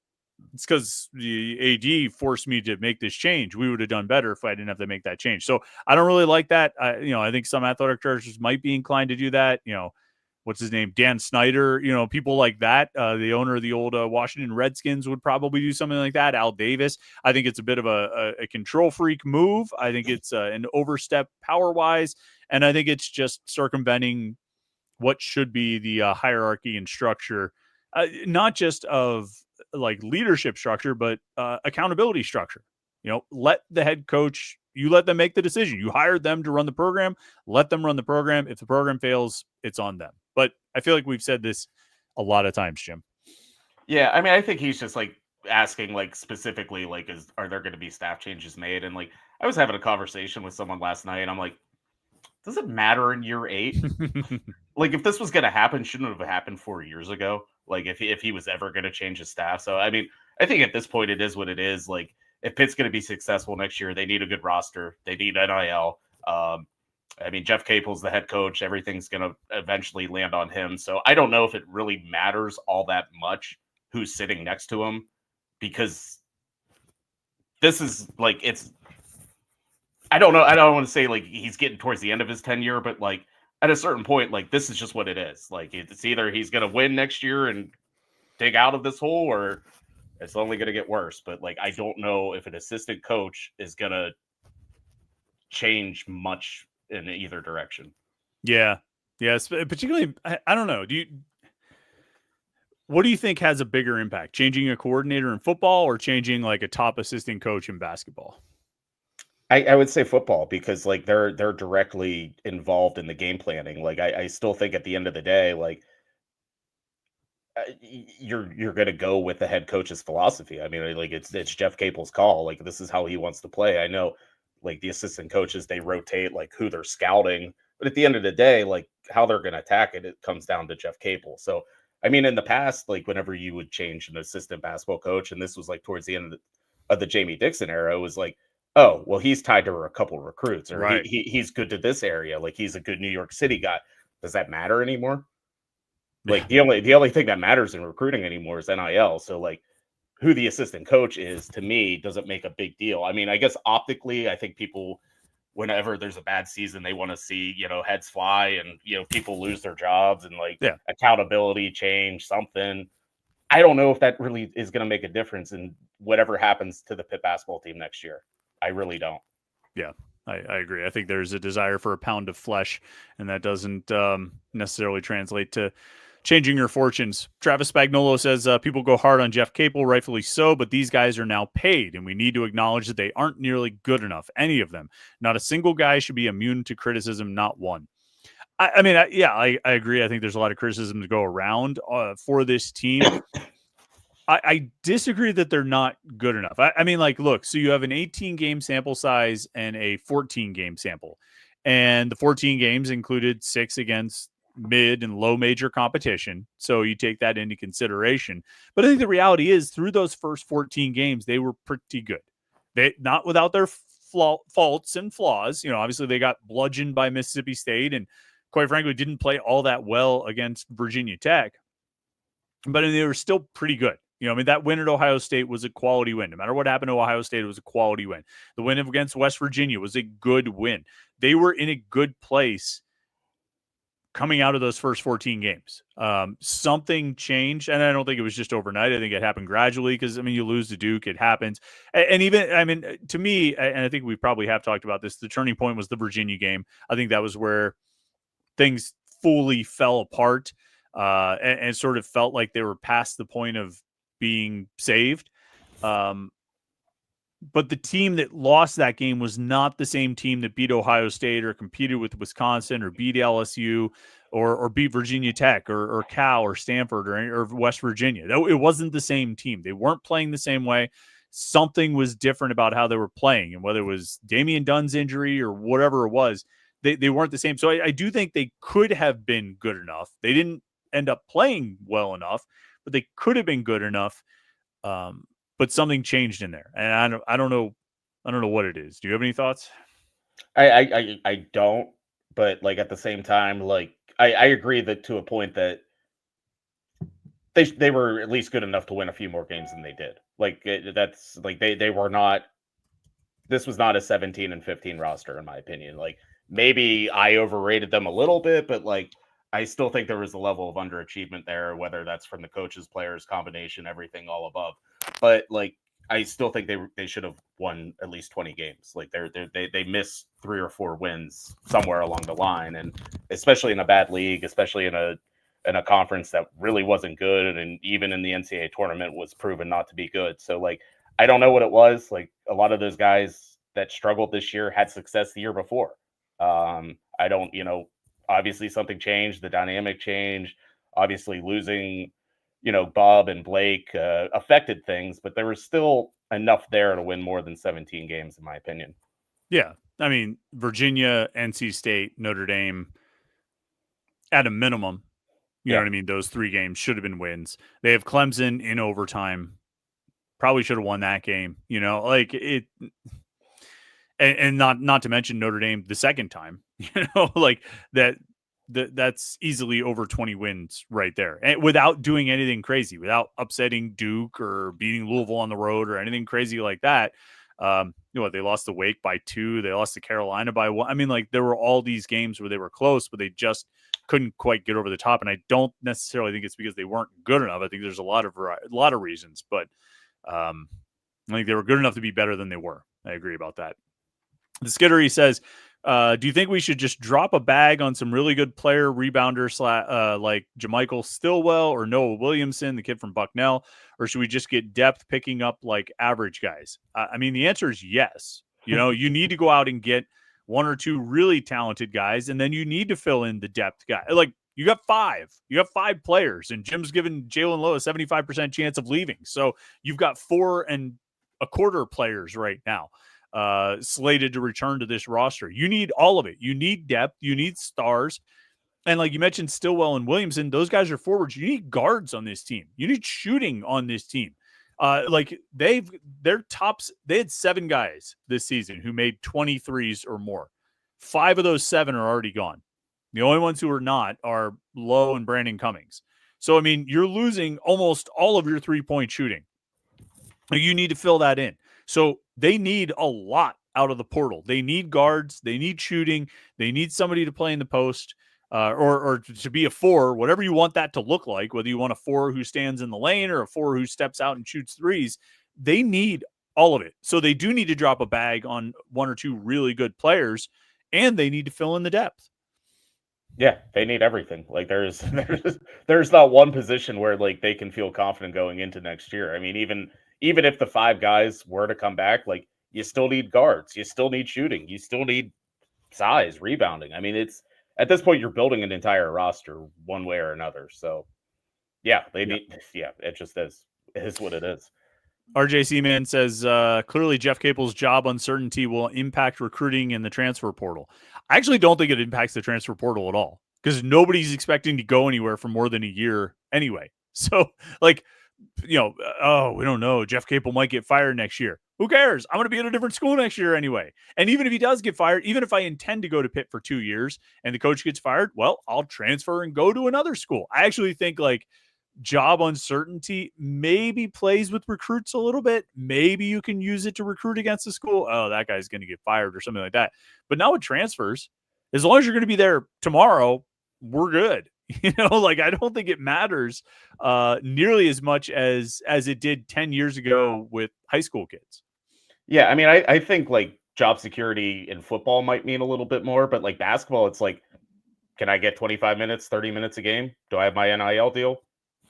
it's because the AD forced me to make this change. We would have done better if I didn't have to make that change. So I don't really like that. I think some athletic directors might be inclined to do that. What's his name? Dan Snyder, people like that. The owner of the old Washington Redskins would probably do something like that. Al Davis. I think it's a bit of a control freak move. I think it's an overstep power wise. And I think it's just circumventing what should be the hierarchy and structure, not just of like leadership structure, but accountability structure. Let the head coach, you let them make the decision. You hired them to run the program, let them run the program. If the program fails, it's on them. But I feel like we've said this a lot of times, Jim. Yeah, I mean, I think he's just like asking, like, specifically, like, are there going to be staff changes made? And like, I was having a conversation with someone last night, and I'm like, does it matter in year 8? Like, if this was going to happen, shouldn't it have happened 4 years ago? Like, if he was ever going to change his staff. So I mean, I think at this point it is what it is. Like, if Pitt's going to be successful next year, they need a good roster. They need NIL. I mean, Jeff Capel's the head coach. Everything's going to eventually land on him. So I don't know if it really matters all that much who's sitting next to him, because this is like, I don't know. I don't want to say like he's getting towards the end of his tenure, but like at a certain point, like, this is just what it is. Like, it's either he's going to win next year and dig out of this hole, or it's only going to get worse. But like, I don't know if an assistant coach is going to change much in either direction. Yeah. Yes. Particularly, I don't know. What do you think has a bigger impact? Changing a coordinator in football or changing like a top assistant coach in basketball? I would say football, because like they're directly involved in the game planning. Like, I still think at the end of the day, like, you're going to go with the head coach's philosophy. I mean, like it's Jeff Capel's call. Like this is how he wants to play. I know, like the assistant coaches, they rotate like who they're scouting, but at the end of the day, like how they're going to attack it, it comes down to Jeff Capel. So, I mean, in the past, like whenever you would change an assistant basketball coach, and this was like towards the end of the Jamie Dixon era, it was like, oh, well, he's tied to a couple recruits, or Right. he's good to this area, like he's a good New York City guy. Does that matter anymore? Yeah. Like the only thing that matters in recruiting anymore is NIL. So like who the assistant coach is to me doesn't make a big deal. I mean, I guess optically, I think people whenever there's a bad season, they want to see, heads fly and people lose their jobs and like Yeah. accountability change something. I don't know if that really is going to make a difference in whatever happens to the Pitt basketball team next year. I really don't. Yeah, I agree. I think there's a desire for a pound of flesh, and that doesn't necessarily translate to changing your fortunes. Travis Spagnolo says people go hard on Jeff Capel, rightfully so, but these guys are now paid, and we need to acknowledge that they aren't nearly good enough, any of them. Not a single guy should be immune to criticism, not one. I agree. I think there's a lot of criticism to go around for this team. I disagree that they're not good enough. I mean, like, look, so you have an 18-game sample size and a 14-game sample. And the 14 games included 6 against mid and low major competition. So you take that into consideration. But I think the reality is through those first 14 games, they were pretty good. They not without their faults and flaws. Obviously they got bludgeoned by Mississippi State and quite frankly didn't play all that well against Virginia Tech. But they were still pretty good. That win at Ohio State was a quality win. No matter what happened to Ohio State, it was a quality win. The win against West Virginia was a good win. They were in a good place coming out of those first 14 games. Something changed, and I don't think it was just overnight. I think it happened gradually because, you lose to Duke, it happens. And even, to me, and I think we probably have talked about this, the turning point was the Virginia game. I think that was where things fully fell apart and sort of felt like they were past the point of being saved. But the team that lost that game was not the same team that beat Ohio State or competed with Wisconsin or beat LSU or beat Virginia Tech or Cal or Stanford or West Virginia. It wasn't the same team. They weren't playing the same way. Something was different about how they were playing, and whether it was Damian Dunn's injury or whatever it was, they weren't the same. So I do think they could have been good enough. They didn't end up playing well enough, but they could have been good enough. But something changed in there, and I don't know what it is. Do you have any thoughts? I don't, but like at the same time, like I agree that to a point that they were at least good enough to win a few more games than they did. Like that's like they were not. This was not a 17 and 15 roster, in my opinion. Like maybe I overrated them a little bit, but like I still think there was a level of underachievement there, whether that's from the coaches, players, combination, everything all above. But like I still think they should have won at least 20 games. Like they missed 3 or 4 wins somewhere along the line, and especially in a bad league, especially in a conference that really wasn't good, and even in the NCAA tournament was proven not to be good. So like I don't know what it was. Like a lot of those guys that struggled this year had success the year before. I don't, obviously something changed, the dynamic changed. Obviously losing, Bob and Blake affected things, but there was still enough there to win more than 17 games, in my opinion. Yeah. I mean, Virginia, NC State, Notre Dame, at a minimum, you know what I mean? Those 3 games should have been wins. They have Clemson in overtime. Probably should have won that game, like it. And not to mention Notre Dame the second time, like that's easily over 20 wins right there, and without doing anything crazy, without upsetting Duke or beating Louisville on the road or anything crazy like that. They lost to Wake by 2, they lost to Carolina by 1. I mean, like there were all these games where they were close, but they just couldn't quite get over the top. And I don't necessarily think it's because they weren't good enough. I think there's a lot of reasons, but I think they were good enough to be better than they were. I agree about that. The Skittery says, do you think we should just drop a bag on some really good player rebounders like Jamichael Stillwell or Noah Williamson, the kid from Bucknell, or should we just get depth picking up like average guys? I mean, the answer is yes. You need to go out and get 1 or 2 really talented guys, and then you need to fill in the depth guy. Like You got five. You have five players, and Jim's given Jalen Lowe a 75% chance of leaving. So you've got 4.25 players right now slated to return to this roster. You need all of it. You need depth. You need stars. And like you mentioned, Stillwell and Williamson, those guys are forwards. You need guards on this team. You need shooting on this team. Like their tops, they had 7 guys this season who made 23s or more. 5 of those 7 are already gone. The only ones who are not are Lowe and Brandon Cummings. So, I mean, you're losing almost all of your 3-point shooting. You need to fill that in. So they need a lot out of the portal. They need guards. They need shooting. They need somebody to play in the post. Or to be a 4, whatever you want that to look like, whether you want a 4 who stands in the lane or a 4 who steps out and shoots threes, they need all of it. So they do need to drop a bag on 1 or 2 really good players, and they need to fill in the depth. Yeah, they need everything. Like there's not one position where like they can feel confident going into next year. I mean, even if the 5 guys were to come back, like you still need guards, you still need shooting, you still need size, rebounding. I mean, it's at this point you're building an entire roster one way or another. So yeah, they need it just is what it is. RJC Man says, clearly Jeff Capel's job uncertainty will impact recruiting in the transfer portal. I actually don't think it impacts the transfer portal at all because nobody's expecting to go anywhere for more than a year anyway. So, like, we don't know. Jeff Capel might get fired next year. Who cares? I'm going to be at a different school next year anyway. And even if he does get fired, even if I intend to go to Pitt for 2 years and the coach gets fired, well, I'll transfer and go to another school. I actually think, like, job uncertainty maybe plays with recruits a little bit. Maybe you can use it to recruit against the school. Oh, that guy's going to get fired or something like that. But now with transfers, as long as you're going to be there tomorrow, we're good. Like I don't think it matters nearly as much as it did 10 years ago with high school kids. Yeah, I mean, I think like job security in football might mean a little bit more, but like basketball, it's like, can I get 25 minutes, 30 minutes a game? Do I have my NIL deal?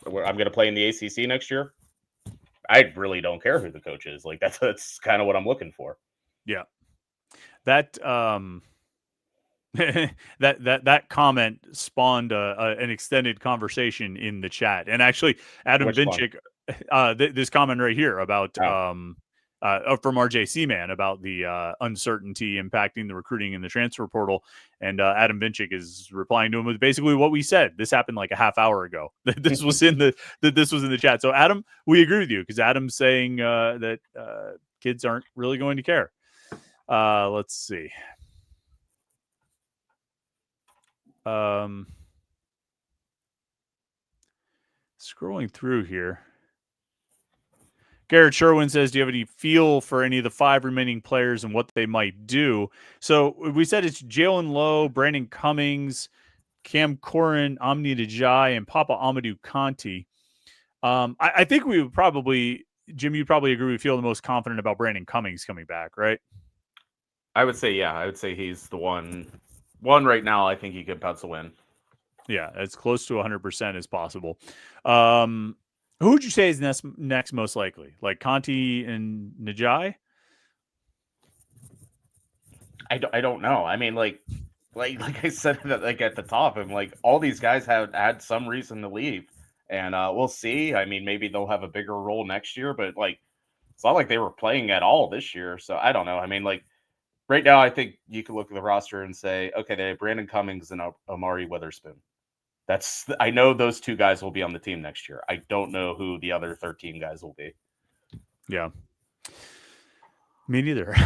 I'm going to play in the ACC next year. I really don't care who the coach is. Like that's kind of what I'm looking for. Yeah, that that comment spawned an extended conversation in the chat, and actually Adam Vinchik, this comment right here about from RJC Man about the uncertainty impacting the recruiting in the transfer portal, and Adam Vinchik is replying to him with basically what we said. This happened like a half hour ago. This was in the chat. So Adam, we agree with you because Adam's saying that kids aren't really going to care. Let's see. Scrolling through here. Garrett Sherwin says, do you have any feel for any of the 5 remaining players and what they might do? So we said it's Jalen Lowe, Brandon Cummings, Cam Corrin, Amni Dejai, and Papa Amadou Conti. I think we would probably, Jim, you'd probably agree we feel the most confident about Brandon Cummings coming back, right? I would say, yeah. I would say he's the one right now I think he could pencil in. Yeah, as close to 100% as possible. Who would you say is next most likely? Like Conti and Najai? I don't know. I mean, like I said, like at the top, I'm like all these guys have had some reason to leave, and we'll see. I mean, maybe they'll have a bigger role next year, but like it's not like they were playing at all this year. So I don't know. I mean, like right now, I think you could look at the roster and say, okay, they have Brandon Cummings and Amari Witherspoon. I know those 2 guys will be on the team next year. I don't know who the other 13 guys will be. Yeah. Me neither.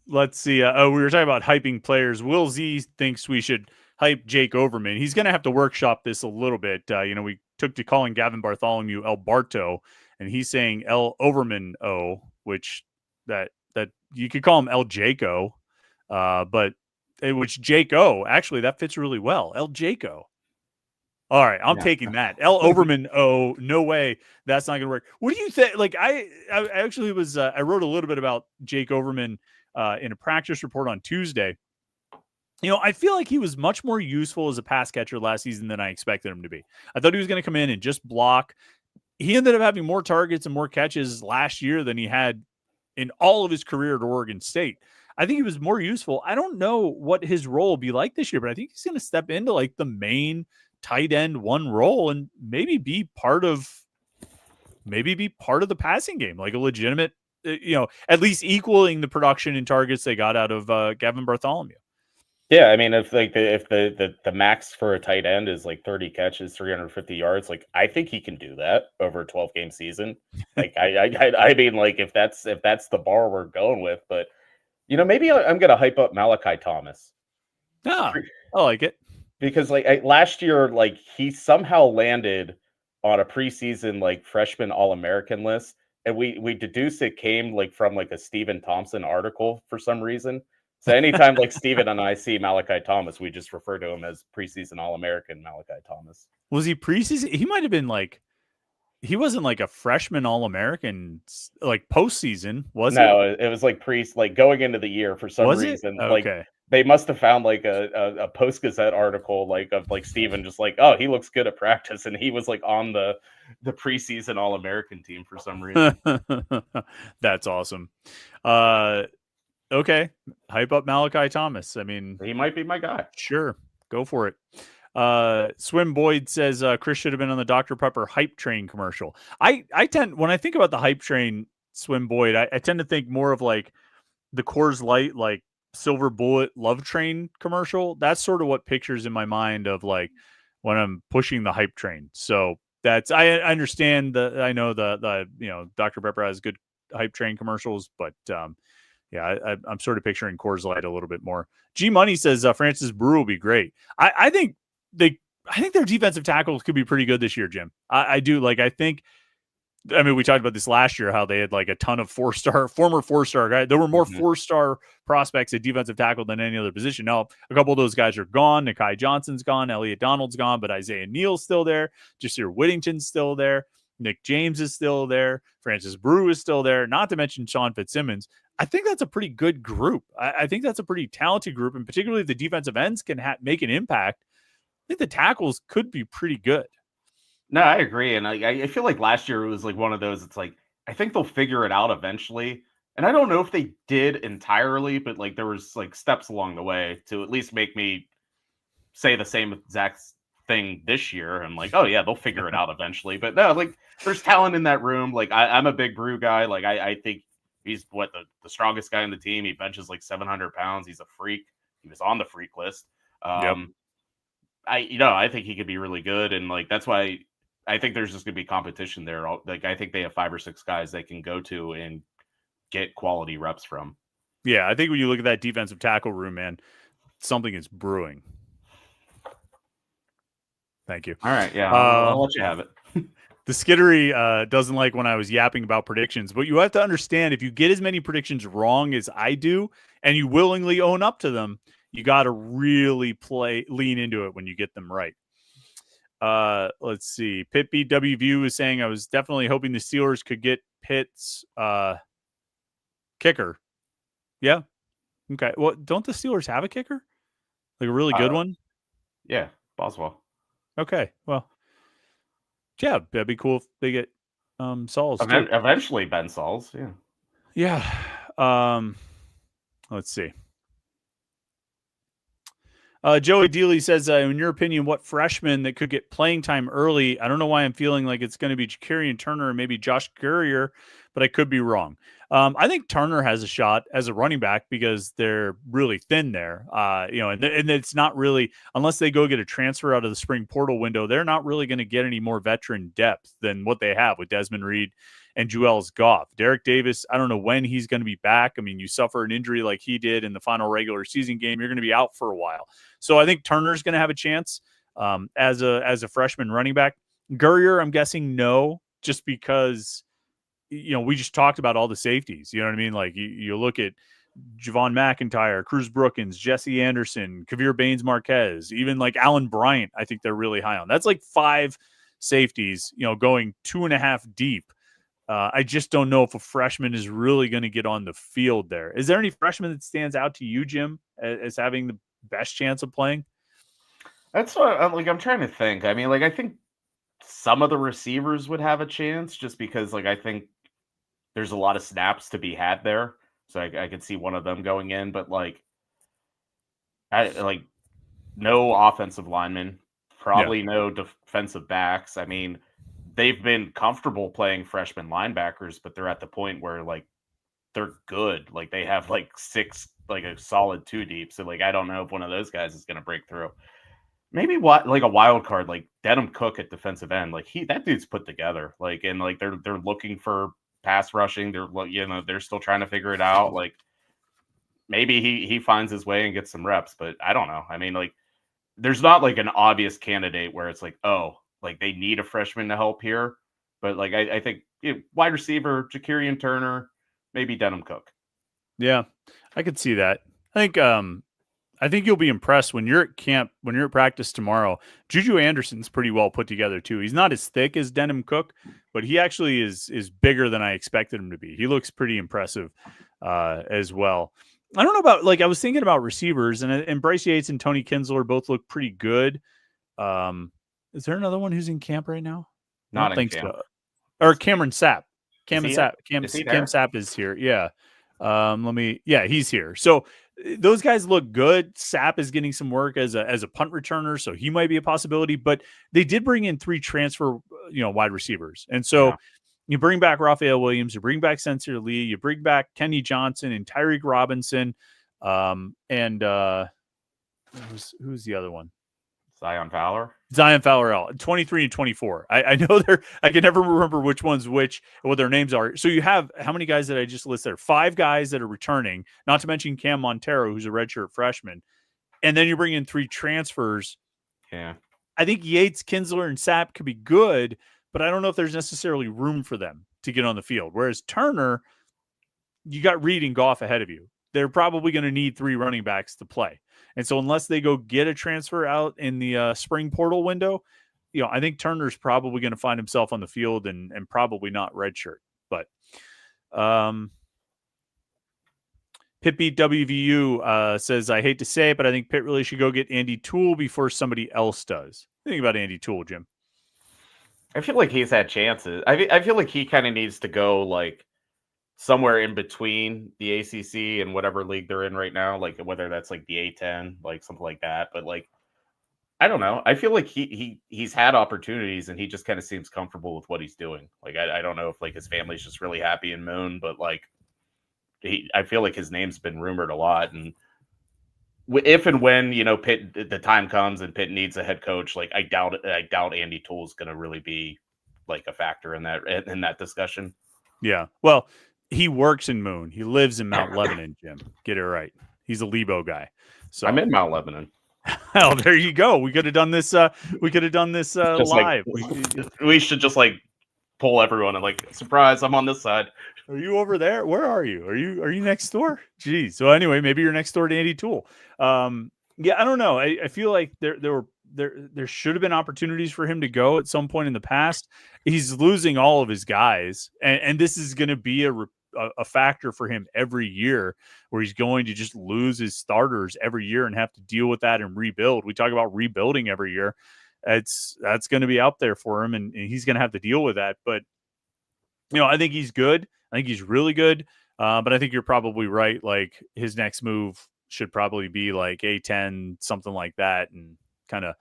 Let's see. We were talking about hyping players. Will Z thinks we should hype Jake Overman. He's going to have to workshop this a little bit. We took to calling Gavin Bartholomew El Barto, and he's saying El Overman which that you could call him El Jaco, but which Jake O, actually, that fits really well. El Jaco. All right, I'm taking that. El Overman, no way. That's not going to work. What do you think? Like, I actually was, I wrote a little bit about Jake Overman in a practice report on Tuesday. I feel like he was much more useful as a pass catcher last season than I expected him to be. I thought he was going to come in and just block. He ended up having more targets and more catches last year than he had in all of his career at Oregon State. I think he was more useful. I don't know what his role will be like this year, but I think he's going to step into like the main tight end one role and maybe be part of the passing game, like a legitimate, at least equaling the production and targets they got out of Gavin Bartholomew. Yeah, I mean, if like the max for a tight end is like 30 catches, 350 yards, like I think he can do that over a 12-game season. Like I mean, like if that's the bar we're going with, but maybe I'm gonna hype up Malachi Thomas Ah, I like it. because like last year, like he somehow landed on a preseason like freshman All-American list, and we deduce it came like from like a Stephen Thompson article for some reason. So anytime like Steven and I see Malachi Thomas, we just refer to him as preseason All-American Malachi Thomas. Was he preseason? He might have been like, he wasn't like a freshman All-American like postseason, was he? No, it was like like going into the year for some Was it? reason. Like Okay. they must have found like a Post Gazette article like of like Steven just like, oh, he looks good at practice, and he was like on the preseason All-American team for some reason. That's awesome. Okay. Hype up Malachi Thomas. I mean, He might be my guy. sure. Go for it. Swim Boyd says Chris should have been on the Dr. Pepper hype train commercial. I tend, when I think about the hype train, Swim Boyd, I tend to think more of like the Coors Light, like Silver Bullet Love Train commercial. That's sort of what pictures in my mind of like when I'm pushing the hype train. So that's, I understand I know the Dr. Pepper has good hype train commercials, but yeah, I'm sort of picturing Coors Light a little bit more. G Money says Francis Brew will be great. I think their defensive tackles could be pretty good this year, Jim. I do. Like, I think, I mean, we talked about this last year, how they had like a ton of former four-star guys. There were more four-star prospects at defensive tackle than any other position. Now, a couple of those guys are gone. Nakai Johnson's gone. Elliott Donald's gone, but Isaiah Neal's still there. Jasir Whittington's still there. Nick James is still there. Francis Brew is still there. Not to mention Sean Fitzsimmons. I think that's a pretty good group. I think that's a pretty talented group, and particularly if the defensive ends can make an impact, I think the tackles could be pretty good. No, I agree, and I feel like last year it was like one of those. It's like I think they'll figure it out eventually, and I don't know if they did entirely, but like there was like steps along the way to at least make me say the same exact thing this year. I'm like, oh yeah, they'll figure it out eventually. But no, like there's talent in that room. Like I'm a big Brew guy. Like I think he's the strongest guy on the team. He benches like 700 pounds. He's a freak. He was on the freak list. Yep. I think he could be really good, and like that's why I think there's just gonna be competition there. Like I think they have 5 or 6 guys they can go to and get quality reps from. Yeah, I think when you look at that defensive tackle room, man, something is brewing. Thank you. All right, yeah, I'll let you have it. The Skittery doesn't like when I was yapping about predictions, but you have to understand, if you get as many predictions wrong as I do, and you willingly own up to them, you got to really lean into it when you get them right. Let's see. Pitt BWView is saying, I was definitely hoping the Steelers could get Pitt's kicker. Yeah. Okay. Well, don't the Steelers have a kicker? Like a really good one? Yeah, Boswell. Okay. Well, yeah, that'd be cool if they get Sauls too. Eventually Ben Sauls, yeah. Yeah. Let's see. Joey Dealey says, in your opinion, what freshman that could get playing time early? I don't know why I'm feeling like it's going to be Jakarian Turner or maybe Josh Courier, but I could be wrong. I think Turner has a shot as a running back because they're really thin there. And it's not really, unless they go get a transfer out of the spring portal window, they're not really going to get any more veteran depth than what they have with Desmond Reed and Juelz Goff. Derek Davis, I don't know when he's going to be back. I mean, you suffer an injury like he did in the final regular season game, you're going to be out for a while. So I think Turner's going to have a chance as a freshman running back. Gurrier, I'm guessing no, just because, we just talked about all the safeties. You know what I mean? Like you look at Javon McIntyre, Cruz Brookins, Jesse Anderson, Kavir Baines-Marquez, even like Alan Bryant, I think they're really high on. That's like 5 safeties, going 2.5 deep. I just don't know if a freshman is really going to get on the field there. Is there any freshman that stands out to you, Jim, as having the best chance of playing? That's what I'm trying to think. I mean, like I think some of the receivers would have a chance just because like I think there's a lot of snaps to be had there. so I could see one of them going in. But like, I like no offensive linemen, Yeah. probably no defensive backs. I mean, they've been comfortable playing freshman linebackers, but they're at the point where like they're good. Like they have like six, like a solid two deep. So like I don't know if one of those guys is going to break through. Maybe what like a wild card like Denham Cook at defensive end. Like that dude's put together. Like and like they're looking for pass rushing. They're they're still trying to figure it out. Like maybe he finds his way and gets some reps, but I don't know. I mean like there's not like an obvious candidate where it's like, oh, like they need a freshman to help here. But like I think wide receiver, Jakirian Turner, maybe Denham Cook. Yeah. I could see that. I think you'll be impressed when you're at camp, when you're at practice tomorrow. Juju Anderson's pretty well put together too. He's not as thick as Denham Cook, but he actually is bigger than I expected him to be. He looks pretty impressive as well. I don't know about like I was thinking about receivers, and Bryce Yates and Tony Kinsler both look pretty good. Is there another one who's in camp right now? I Not don't in think camp. so. Or Cameron Sapp. Is he Cam there? Sapp is here. Yeah. He's here. So those guys look good. Sapp is getting some work as a punt returner, so he might be a possibility. But they did bring in 3 transfer, wide receivers, and so Yeah. you bring back Raphael Williams, you bring back Sensor Lee, you bring back Kenny Johnson and Tyreek Robinson, and who's the other one? Zion Fowler. Zion Fowler, 23 and 24. I know I can never remember which one's which and what their names are. So you have how many guys that I just listed there? 5 guys that are returning, not to mention Cam Montero, who's a redshirt freshman. And then you bring in 3 transfers. Yeah. I think Yates, Kinsler, and Sapp could be good, but I don't know if there's necessarily room for them to get on the field. Whereas Turner, you got Reed and Goff ahead of you. They're probably going to need 3 running backs to play. And so unless they go get a transfer out in the spring portal window, I think Turner's probably going to find himself on the field and probably not redshirt. But Pitt beat WVU says, I hate to say it, but I think Pitt really should go get Andy Toole before somebody else does. Think about Andy Toole, Jim. I feel like he's had chances. I feel like he kind of needs to go like somewhere in between the ACC and whatever league they're in right now, like whether that's like the A10, like something like that. But like, I don't know. I feel like he's had opportunities and he just kind of seems comfortable with what he's doing. Like, I don't know if like his family's just really happy in Moon, but like I feel like his name's been rumored a lot. And if and when, Pitt, the time comes and Pitt needs a head coach, like I doubt Andy Toole's going to really be like a factor in that discussion. Yeah. Well, he works in Moon. He lives in Mount Lebanon, Jim. Get it right. He's a Lebo guy. So I'm in Mount Lebanon. Oh, there you go. We could have done this. Live. We should just like pull everyone and like, surprise, I'm on this side. Are you over there? Where are you? Are you next door? Geez. So anyway, maybe you're next door to Andy Toole. Yeah, I don't know. I feel like there should have been opportunities for him to go at some point in the past. He's losing all of his guys, and this is going to be a factor for him every year, where he's going to just lose his starters every year and have to deal with that and rebuild. We talk about rebuilding every year. That's going to be out there for him, and he's going to have to deal with that. But I think he's good. I think he's really good. But I think you're probably right. Like his next move should probably be like A10, something like that, and kind of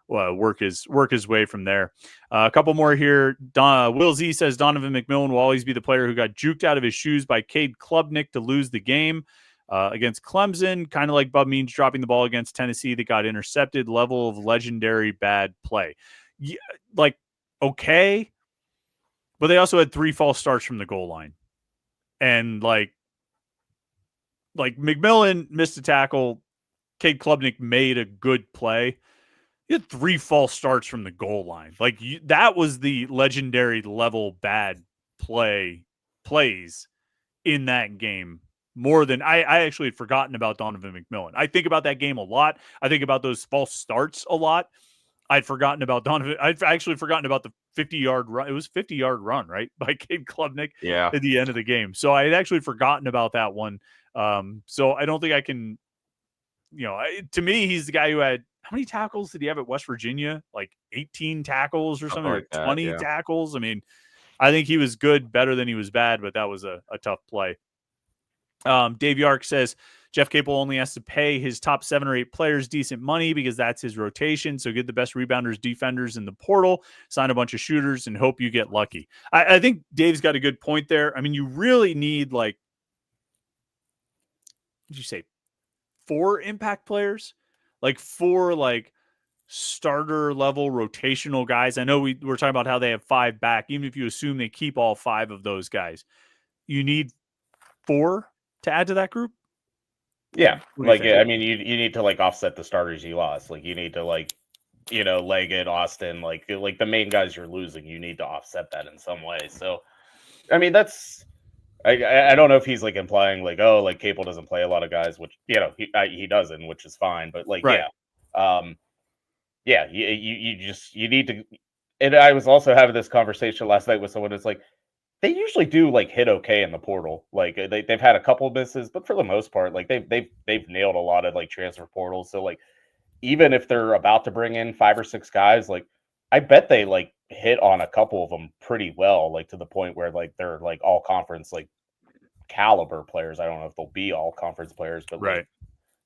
work his way from there. A couple more here. Will Z says Donovan McMillan will always be the player who got juked out of his shoes by Cade Klubnik to lose the game against Clemson, kind of like Bub Means dropping the ball against Tennessee that got intercepted. Level of legendary bad play. Yeah, like, okay, but they also had 3 false starts from the goal line. And like McMillan missed a tackle. Cade Klubnik made a good play. He had 3 false starts from the goal line. Like that was the legendary level bad plays in that game. More than I actually had forgotten about Donovan McMillan. I think about that game a lot. I think about those false starts a lot. I'd forgotten about Donovan. I'd actually forgotten about the 50-yard run. It was 50-yard run, right, by Cade Klubnik at the end of the game. So I had actually forgotten about that one. So I don't think I can, to me, he's the guy who had, how many tackles did he have at West Virginia? Like 18 tackles or something, like 20 tackles. I mean, I think he was good, better than he was bad, but that was a tough play. Dave Yark says Jeff Capel only has to pay his top 7 or 8 players decent money because that's his rotation. So get the best rebounders, defenders in the portal, sign a bunch of shooters, and hope you get lucky. I think Dave's got a good point there. I mean, you really need, like, what did you say, 4 impact players? Like 4, like, starter level rotational guys. I know we're talking about how they have 5 back. Even if you assume they keep all 5 of those guys, you need 4 to add to that group. Yeah, What do you like, think? I mean, you need to, like, offset the starters you lost. Like, you need to, like, Leggett, Austin, like the main guys you're losing, you need to offset that in some way. So, I mean, that's I don't know if he's, like, implying, like, oh, like, Capel doesn't play a lot of guys, which, he doesn't, which is fine. But, like, Right. yeah, you need to. And I was also having this conversation last night with someone. It's like they usually do, like, hit okay in the portal. Like, they've had a couple of misses, but for the most part, like, they've nailed a lot of, like, transfer portals. So, like, even if they're about to bring in 5 or 6 guys, like, I bet they, like, hit on a couple of them pretty well, like, to the point where, like, they're, like, all conference, like, caliber players. I don't know if they'll be all conference players, but, like,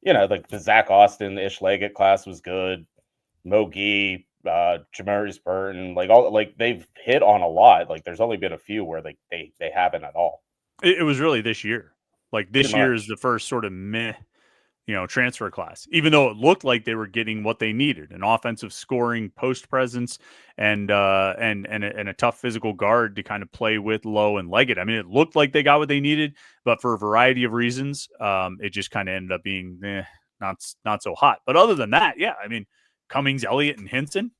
Right. like, the Zach Austin, Ish Leggett class was good. Mo Gee, Jamarius Burton, like, all, like, they've hit on a lot. Like, there's only been a few where they haven't at all. It was really this year. Like, Pretty this year is much. the first sort of meh, transfer class, even though it looked like they were getting what they needed, an offensive scoring post presence and a tough physical guard to kind of play with Lowe and Leggett. I mean, it looked like they got what they needed, but for a variety of reasons, it just kind of ended up being not so hot. But other than that, yeah, I mean, Cummings, Elliott, and Hinson,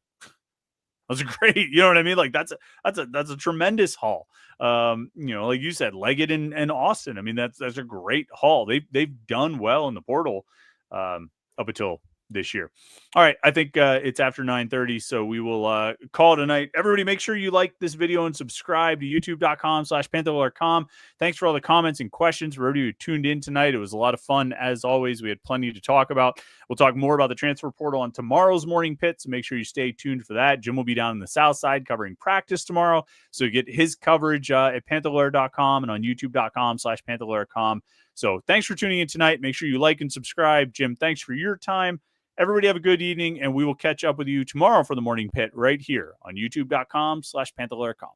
was great. You know what I mean? Like, that's a tremendous haul. Like you said, Leggett and Austin. I mean, that's a great haul. They've done well in the portal up until this year. All right, I think it's after 9:30, so we will call it a night. Everybody, make sure you like this video and subscribe to youtube.com/Panther-Lair.com. Thanks for all the comments and questions. For everybody who tuned in tonight, it was a lot of fun as always. We had plenty to talk about. We'll talk more about the transfer portal on tomorrow's morning pit, so make sure you stay tuned for that. Jim will be down in the south side covering practice tomorrow, so get his coverage at Panther-Lair.com and on youtube.com/Panther-Lair.com. So thanks for tuning in tonight. Make sure you like and subscribe. Jim, thanks for your time. Everybody have a good evening, and we will catch up with you tomorrow for the morning pit right here on youtube.com/Panther-Lair.com.